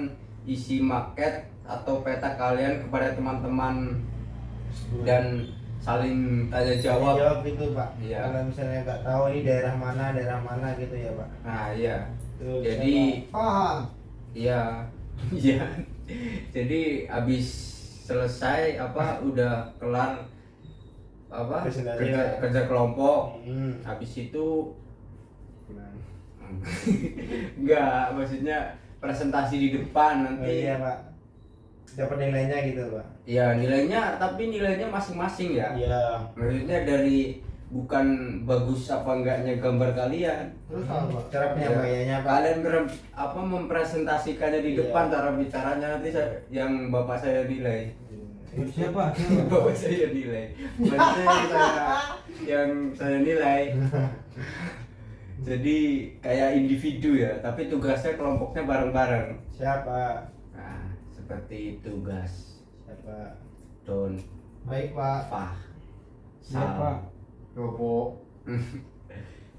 isi maket atau peta kalian kepada teman-teman dan saling tanya jawab. Jawab itu Pak. Iya. Kalau misalnya nggak tahu ini daerah mana gitu ya Pak. Nah, iya. Tuh, Jadi Paham. iya. Iya. Jadi habis selesai apa udah kelar apa Presentasi kerja, lah. kerja kelompok. Hmm. Habis itu enggak, maksudnya presentasi di depan Oh, nanti. iya Pak. Dapat nilainya gitu Pak. Ya nilainya, tapi nilainya masing-masing ya. Iya. Maksudnya dari bukan bagus apa enggaknya gambar kalian. Terus apa Pak? Cara penyampaiannya Pak. Kalian apa mempresentasikannya di Iya. depan, cara bicaranya nanti yang bapak saya nilai. Siapa? Bapak saya nilai. Maksudnya yang saya nilai. Jadi kayak individu ya, tapi tugasnya kelompoknya bareng-bareng. Siapa? Nah, seperti itu guys. Siapa? Don, Baik Pak. Fah, Siapa? Gopo.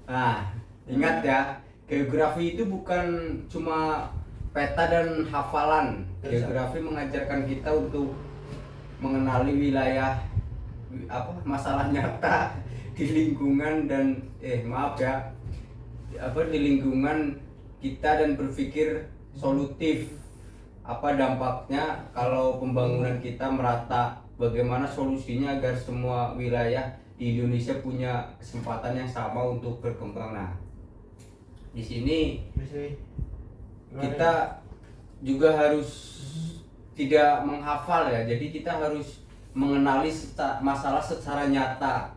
Nah, ingat ya, geografi itu bukan cuma peta dan hafalan. Geografi mengajarkan kita untuk mengenali wilayah masalah nyata di lingkungan dan maaf ya, di lingkungan kita dan berpikir solutif. Apa dampaknya kalau pembangunan kita merata? Bagaimana solusinya agar semua wilayah di Indonesia punya kesempatan yang sama untuk berkembang? Nah, di sini kita juga harus tidak menghafal ya. Jadi kita harus mengenali masalah secara nyata.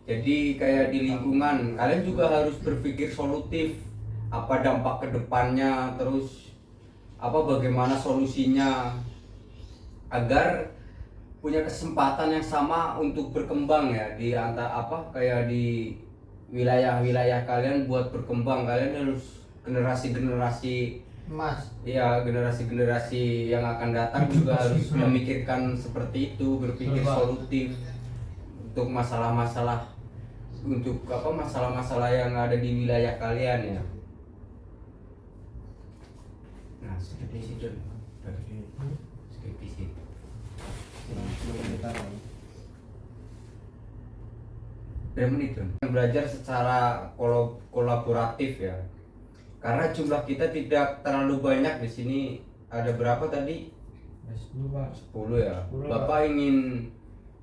Jadi kayak di lingkungan, kalian juga harus berpikir solutif. Apa dampak kedepannya, terus bagaimana solusinya agar punya kesempatan yang sama untuk berkembang ya di kayak di wilayah-wilayah kalian buat berkembang. Kalian harus generasi-generasi Mas. ya, generasi-generasi yang akan datang juga harus memikirkan seperti itu, berpikir solutif untuk masalah-masalah masalah-masalah yang ada di wilayah kalian ya. Nah, skip di situ. Skip di situ. Berapa menit tuh? Belajar secara kolaboratif ya. Karena jumlah kita tidak terlalu banyak di sini. Ada berapa tadi? 10 Pak. 10 ya. Bapak ingin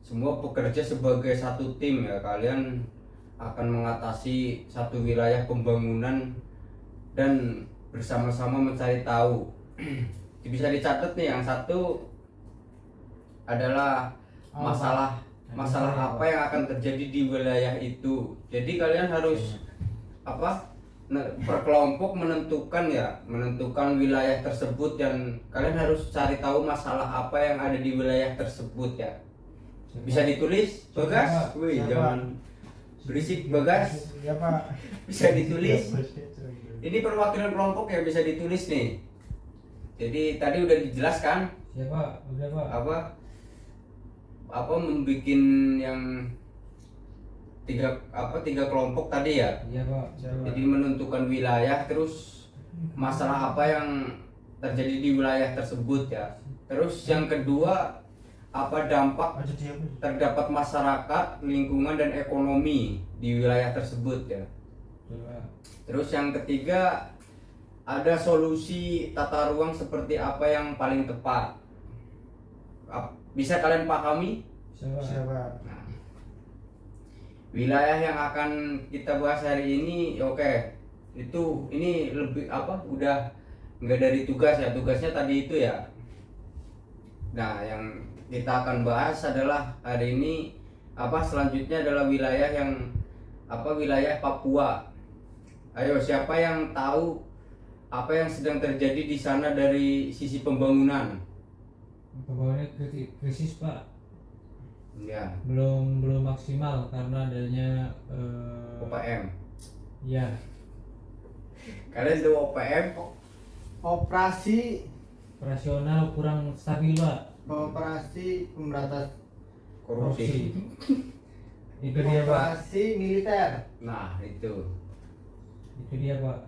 semua bekerja sebagai satu tim ya. Kalian akan mengatasi satu wilayah pembangunan dan bersama-sama mencari tahu. Bisa dicatat nih, yang satu adalah masalah apa yang akan terjadi di wilayah itu. Jadi kalian harus berkelompok menentukan wilayah tersebut, dan kalian harus cari tahu masalah apa yang ada di wilayah tersebut ya. Bisa ditulis, Bagas? Wih, jangan berisik, Bagas. Ya Pak. Bisa ditulis. Ini perwakilan kelompok yang bisa ditulis nih. Jadi tadi udah dijelaskan. Siapa? Udah Pak. Apa membuat yang tiga kelompok tadi ya. Iya Pak. Jadi menentukan wilayah, terus masalah apa yang terjadi di wilayah tersebut ya. Terus yang kedua, apa dampak terdapat masyarakat, lingkungan dan ekonomi di wilayah tersebut ya. Terus yang ketiga, ada solusi tata ruang seperti apa yang paling tepat. Bisa kalian pahami? Siapa? Nah, wilayah yang akan kita bahas hari ini, ini lebih udah nggak dari tugas ya, tugasnya tadi itu ya. Nah, yang kita akan bahas adalah hari ini selanjutnya adalah wilayah wilayah Papua. Ayo, siapa yang tahu apa yang sedang terjadi di sana dari sisi pembangunan? Pembangunannya krisis Pak. Ya, Belum maksimal karena adanya OPM. Ya. Kalian tahu OPM? Operasi Operasional kurang stabil Pak. operasi pemberantasan Korupsi. Itu dia Pak. operasi militer. Nah, itu. Itu dia Pak.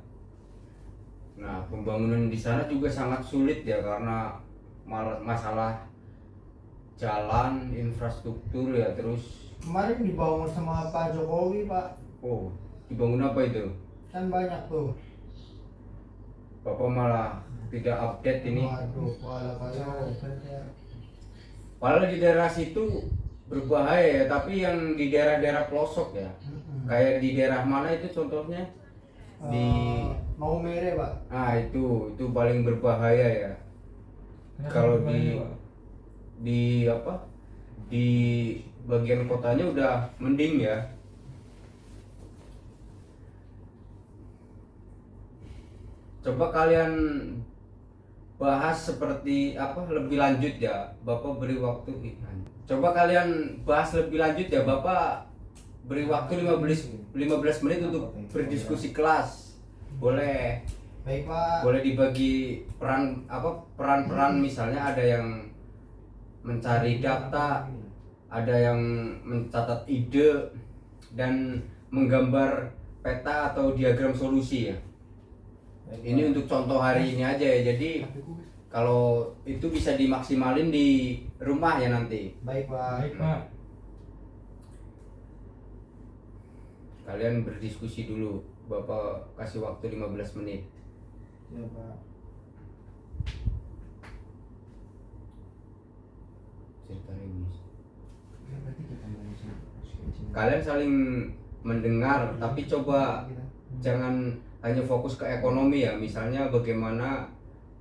Nah, pembangunan di sana juga sangat sulit ya, karena masalah jalan, infrastruktur ya, terus Kemarin dibangun sama Pak Jokowi, Pak. dibangun apa itu? Kan banyak tuh. Bapak malah tidak update ini. Waduh, walau Padahal di daerah situ berbahaya ya, tapi yang di daerah-daerah pelosok ya. Kayak di daerah mana itu contohnya? Di Maumere, Pak. Nah, itu paling berbahaya ya. Kenapa Kalau berbahaya, Pak? di bagian kotanya udah mending ya. Coba kalian bahas seperti lebih lanjut ya. Bapak beri waktu. Coba kalian bahas lebih lanjut ya. Bapak beri waktu 15 menit untuk berdiskusi kelas. Boleh. Baik, Pak. Boleh dibagi peran-peran, misalnya ada yang mencari data, ada yang mencatat ide dan menggambar peta atau diagram solusi ya. Ini untuk contoh hari ini aja ya. Jadi kalau itu bisa dimaksimalin di rumah ya nanti. Baik, Pak. Baik Pak. Kalian berdiskusi dulu. Bapak kasih waktu 15 menit. Ya, Pak. Kalian saling mendengar, tapi coba jangan hanya fokus ke ekonomi ya. Misalnya bagaimana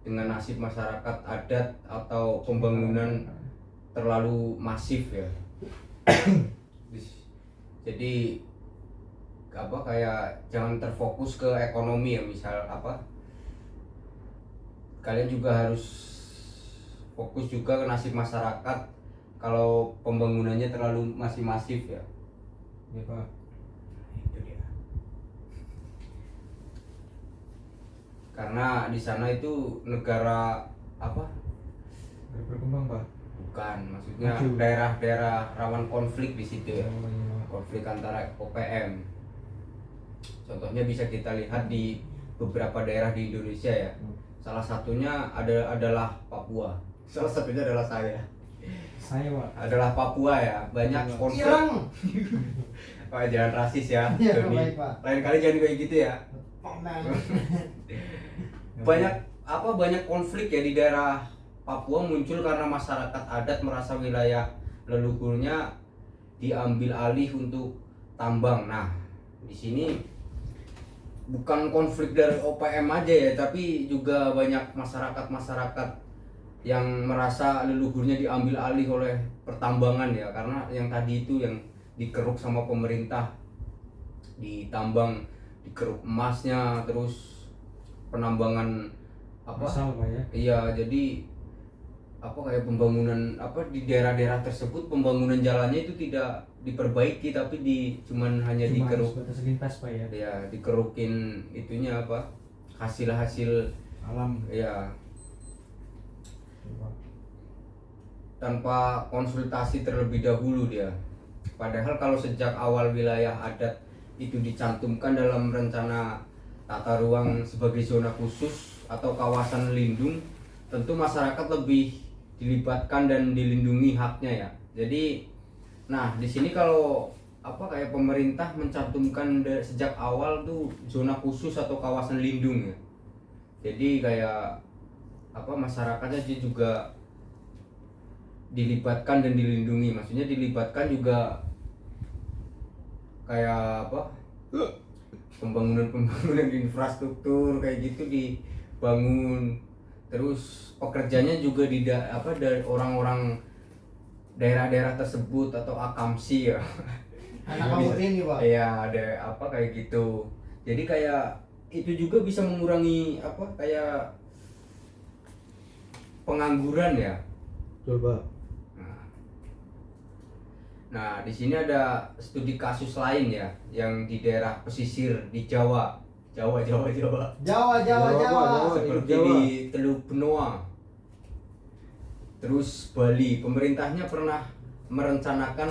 dengan nasib masyarakat adat atau pembangunan terlalu masif ya. Jadi kayak jangan terfokus ke ekonomi ya. Misal kalian juga harus fokus juga ke nasib masyarakat kalau pembangunannya masih masif ya. Ya Pak. Itu dia. Karena di sana itu negara Berkembang Pak. bukan, maksudnya Maju. daerah-daerah rawan konflik di situ ya. Oh, iya. Konflik antara OPM. Contohnya bisa kita lihat di beberapa daerah di Indonesia ya. Salah satunya adalah Papua. Salah satunya adalah saya. Saya Pak. Adalah Papua ya. Banyak konflik. Ireng. Pak jangan rasis ya. Iya, Doni. baik, Pak. Lain kali jangan kayak gitu ya. Nah, Banyak konflik ya di daerah Papua muncul karena masyarakat adat merasa wilayah leluhurnya diambil alih untuk tambang. Nah, di sini bukan konflik dari OPM aja ya, tapi juga banyak masyarakat yang merasa leluhurnya diambil alih oleh pertambangan ya, karena yang tadi itu yang dikeruk sama pemerintah, ditambang, dikeruk emasnya, terus penambangan apa? Masal Pak ya. Iya, jadi kayak pembangunan di daerah-daerah tersebut pembangunan jalannya itu tidak diperbaiki tapi cuman hanya Cuma dikeruk sebatas lintas Pak ya. ya, dikerukin itunya hasil Alam. ya, tanpa konsultasi terlebih dahulu dia. Padahal kalau sejak awal wilayah adat itu dicantumkan dalam rencana tata ruang sebagai zona khusus atau kawasan lindung, tentu masyarakat lebih dilibatkan dan dilindungi haknya ya. Jadi, nah di sini kalau kayak pemerintah mencantumkan sejak awal tuh zona khusus atau kawasan lindung ya. Jadi kayak masyarakatnya juga dilibatkan dan dilindungi. Maksudnya dilibatkan juga kayak pembangunan infrastruktur kayak gitu dibangun. Terus pekerjanya juga dari orang-orang daerah-daerah tersebut atau akamsi ya. anak kamu ini, Pak. Iya, ada kayak gitu. Jadi kayak itu juga bisa mengurangi kayak pengangguran ya. Coba. Nah, di sini ada studi kasus lain ya, yang di daerah pesisir di Jawa. Jawa. Seperti di Teluk Benoa. Terus Bali, pemerintahnya pernah merencanakan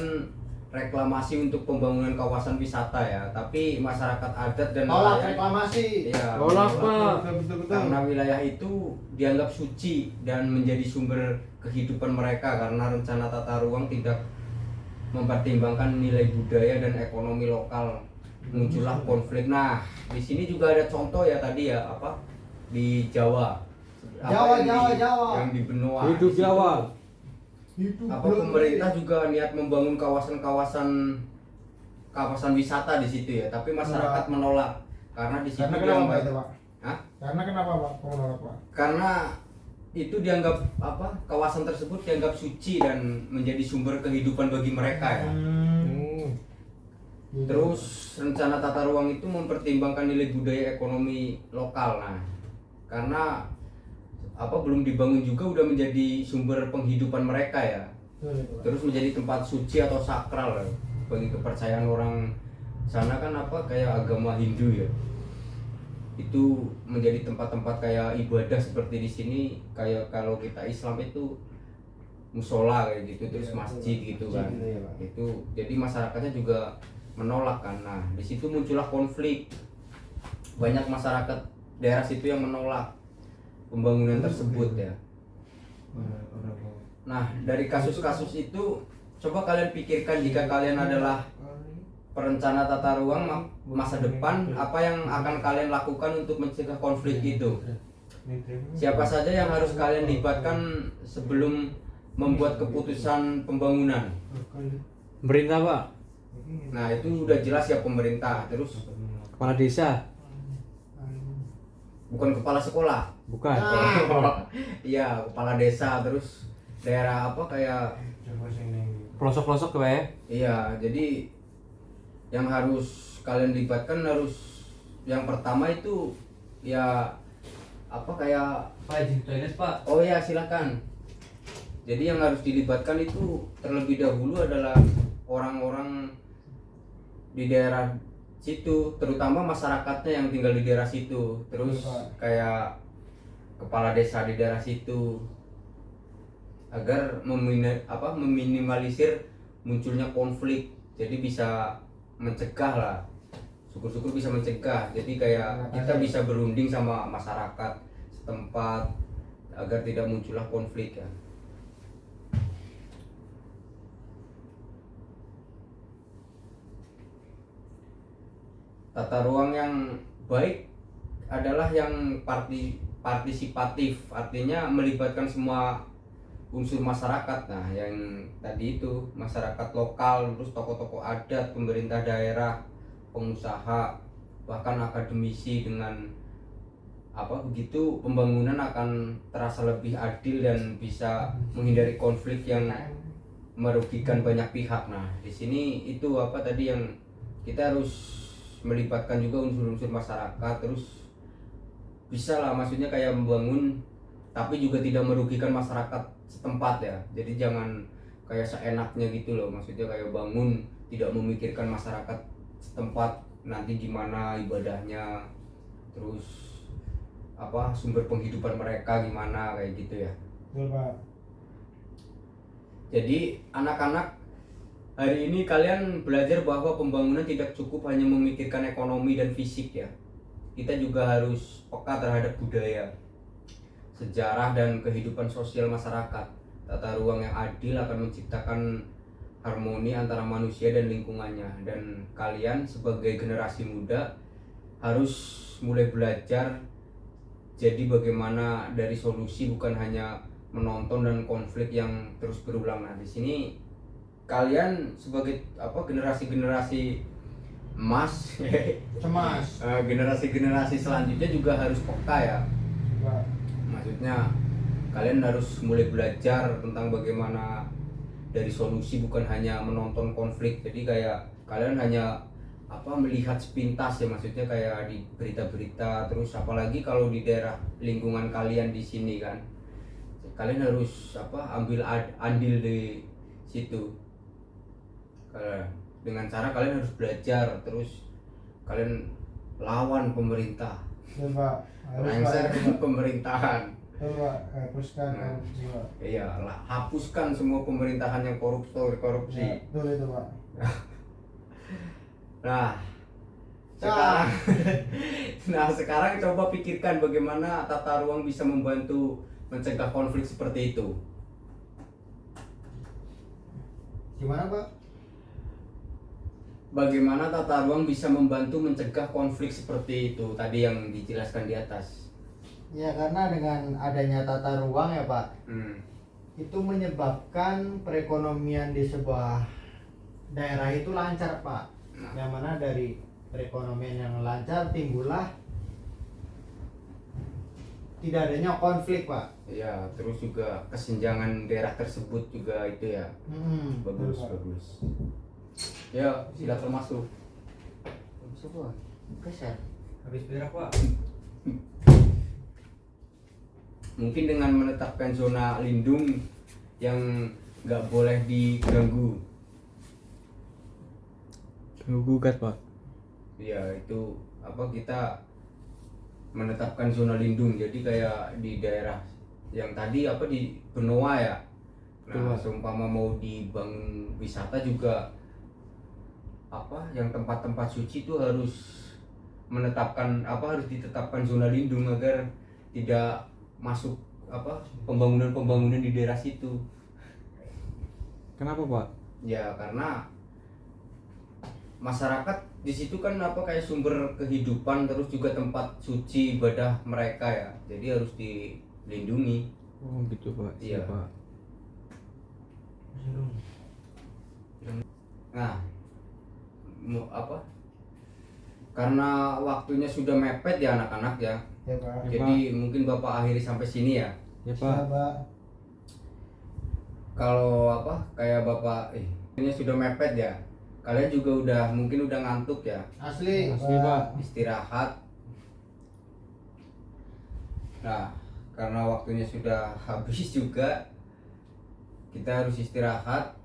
reklamasi untuk pembangunan kawasan wisata ya, tapi masyarakat adat dan Tolak nelayan reklamasi. ya, Pak. karena wilayah itu dianggap suci dan menjadi sumber kehidupan mereka, karena rencana tata ruang tidak mempertimbangkan nilai budaya dan ekonomi lokal. Muncullah konflik. Nah, di sini juga ada contoh ya tadi ya, di Jawa. Yang di Benoa. Hidup Di situ, Jawa. Pemerintah juga niat membangun kawasan wisata di situ ya, tapi masyarakat menolak karena di situ Karena kenapa Pak dianggap- itu Pak? Hah? Karena kenapa Pak? Kok menolak Pak? Karena itu dianggap kawasan tersebut dianggap suci dan menjadi sumber kehidupan bagi mereka ya. Terus rencana tata ruang itu mempertimbangkan nilai budaya ekonomi lokal. Nah, karena belum dibangun juga udah menjadi sumber penghidupan mereka ya. Terus menjadi tempat suci atau sakral ya, bagi kepercayaan orang sana kan kayak agama Hindu ya. Itu menjadi tempat-tempat kayak ibadah seperti di sini, kayak kalau kita Islam itu musola kayak gitu, terus masjid gitu kan. Itu jadi masyarakatnya juga menolak kan. Nah, di situ muncullah konflik. Banyak masyarakat daerah situ yang menolak pembangunan tersebut ya. Nah, dari kasus-kasus itu coba kalian pikirkan, jika kalian adalah perencana tata ruang masa depan, apa yang akan kalian lakukan untuk mencegah konflik itu? Siapa saja yang harus kalian libatkan sebelum membuat keputusan pembangunan? Pemerintah Pak. Nah, itu udah jelas ya, pemerintah. Terus Kepala desa. bukan kepala sekolah. Bukan. Iya, kepala desa, terus daerah kayak Pelosok-pelosok Pak ya. iya, jadi yang harus kalian libatkan harus yang pertama itu ya kayak Pak izin toilet Pak. oh ya, silakan. Jadi yang harus dilibatkan itu terlebih dahulu adalah orang-orang di daerah situ, terutama masyarakatnya yang tinggal di daerah situ. Terus kayak kepala desa di daerah situ, agar meminimalisir munculnya konflik. Jadi bisa mencegah lah. Syukur-syukur bisa mencegah. Jadi kayak kita bisa berunding sama masyarakat setempat agar tidak muncullah konflik ya. Tata ruang yang baik adalah yang partisipatif, artinya melibatkan semua unsur masyarakat. Nah, yang tadi itu masyarakat lokal, terus tokoh-tokoh adat, pemerintah daerah, pengusaha, bahkan akademisi. Dengan begitu pembangunan akan terasa lebih adil dan bisa menghindari konflik yang merugikan banyak pihak. Nah, di sini itu tadi yang kita harus melibatkan juga unsur-unsur masyarakat, terus bisa lah, maksudnya kayak membangun tapi juga tidak merugikan masyarakat setempat ya. Jadi jangan kayak seenaknya gitu loh, maksudnya kayak bangun tidak memikirkan masyarakat setempat nanti gimana ibadahnya, terus sumber penghidupan mereka gimana, kayak gitu ya. Betul, Pak. Jadi anak-anak, hari ini kalian belajar bahwa pembangunan tidak cukup hanya memikirkan ekonomi dan fisik ya. Kita juga harus peka terhadap budaya, sejarah, dan kehidupan sosial masyarakat. Tata ruang yang adil akan menciptakan harmoni antara manusia dan lingkungannya. Dan kalian sebagai generasi muda harus mulai belajar jadi bagaimana dari solusi, bukan hanya menonton dan konflik yang terus berulang. Nah, di sini kalian sebagai generasi emas Cemas. generasi selanjutnya juga harus peka ya. Pak. Maksudnya kalian harus mulai belajar tentang bagaimana dari solusi, bukan hanya menonton konflik. Jadi kayak kalian hanya melihat sepintas ya, maksudnya kayak di berita-berita, terus apalagi kalau di daerah lingkungan kalian di sini kan, kalian harus ambil andil di situ. Dengan cara kalian harus belajar, terus kalian lawan pemerintah, Betul, Pak. Harus, Pak. lengserkan pemerintahan. Betul, Pak. Hapuskan Nah. korupsi, Pak. Iya, hapuskan semua pemerintahan yang korupsi. Ya, betul itu, Pak. Nah, sekarang coba pikirkan bagaimana tata ruang bisa membantu mencegah konflik seperti itu. Gimana, Pak? Bagaimana tata ruang bisa membantu mencegah konflik seperti itu tadi yang dijelaskan di atas. Ya, karena dengan adanya tata ruang ya, Pak, itu menyebabkan perekonomian di sebuah daerah itu lancar, Pak. Yang mana dari perekonomian yang lancar timbullah tidak adanya konflik, Pak. Ya, terus juga kesenjangan daerah tersebut juga itu ya. Bagus, Betul, Pak. bagus. Ya, silakan masuk. Sebuah geser. Habis berak, Pak. Mungkin dengan menetapkan zona lindung yang nggak boleh diganggu. Gugat, Pak. Ya, itu kita menetapkan zona lindung. Jadi kayak di daerah yang tadi di Benoa ya. Nah, seumpama mau dibangun wisata juga yang tempat-tempat suci itu harus harus ditetapkan zona lindung agar tidak masuk pembangunan di daerah situ. Kenapa, Pak? Ya karena masyarakat di situ kan kayak sumber kehidupan, terus juga tempat suci ibadah mereka ya. Jadi harus dilindungi. Oh, gitu, Pak. Iya. Pak. Nah, karena waktunya sudah mepet ya anak-anak ya. Ya, Pak. Ya, Jadi mungkin Bapak akhiri sampai sini ya. Ya, Ya, Pak. Pak. Kalau kayak Bapak ini sudah mepet ya. Kalian juga mungkin udah ngantuk ya. Asli. Asli, Pak. Istirahat. Nah, karena waktunya sudah habis juga, kita harus istirahat.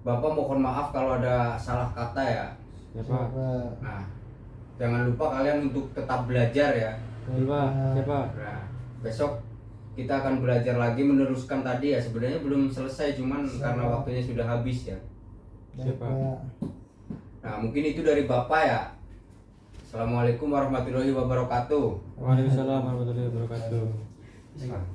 Bapak mohon maaf kalau ada salah kata ya. Ya, Pak. Nah, jangan lupa kalian untuk tetap belajar ya. Ya, Pak. Ya, Pak. Nah, besok kita akan belajar lagi, meneruskan tadi ya. Sebenarnya belum selesai, cuman karena waktunya sudah habis ya. Siapa? Nah, mungkin itu dari Bapak ya. Assalamualaikum warahmatullahi wabarakatuh. Waalaikumsalam warahmatullahi wabarakatuh. Bismillah.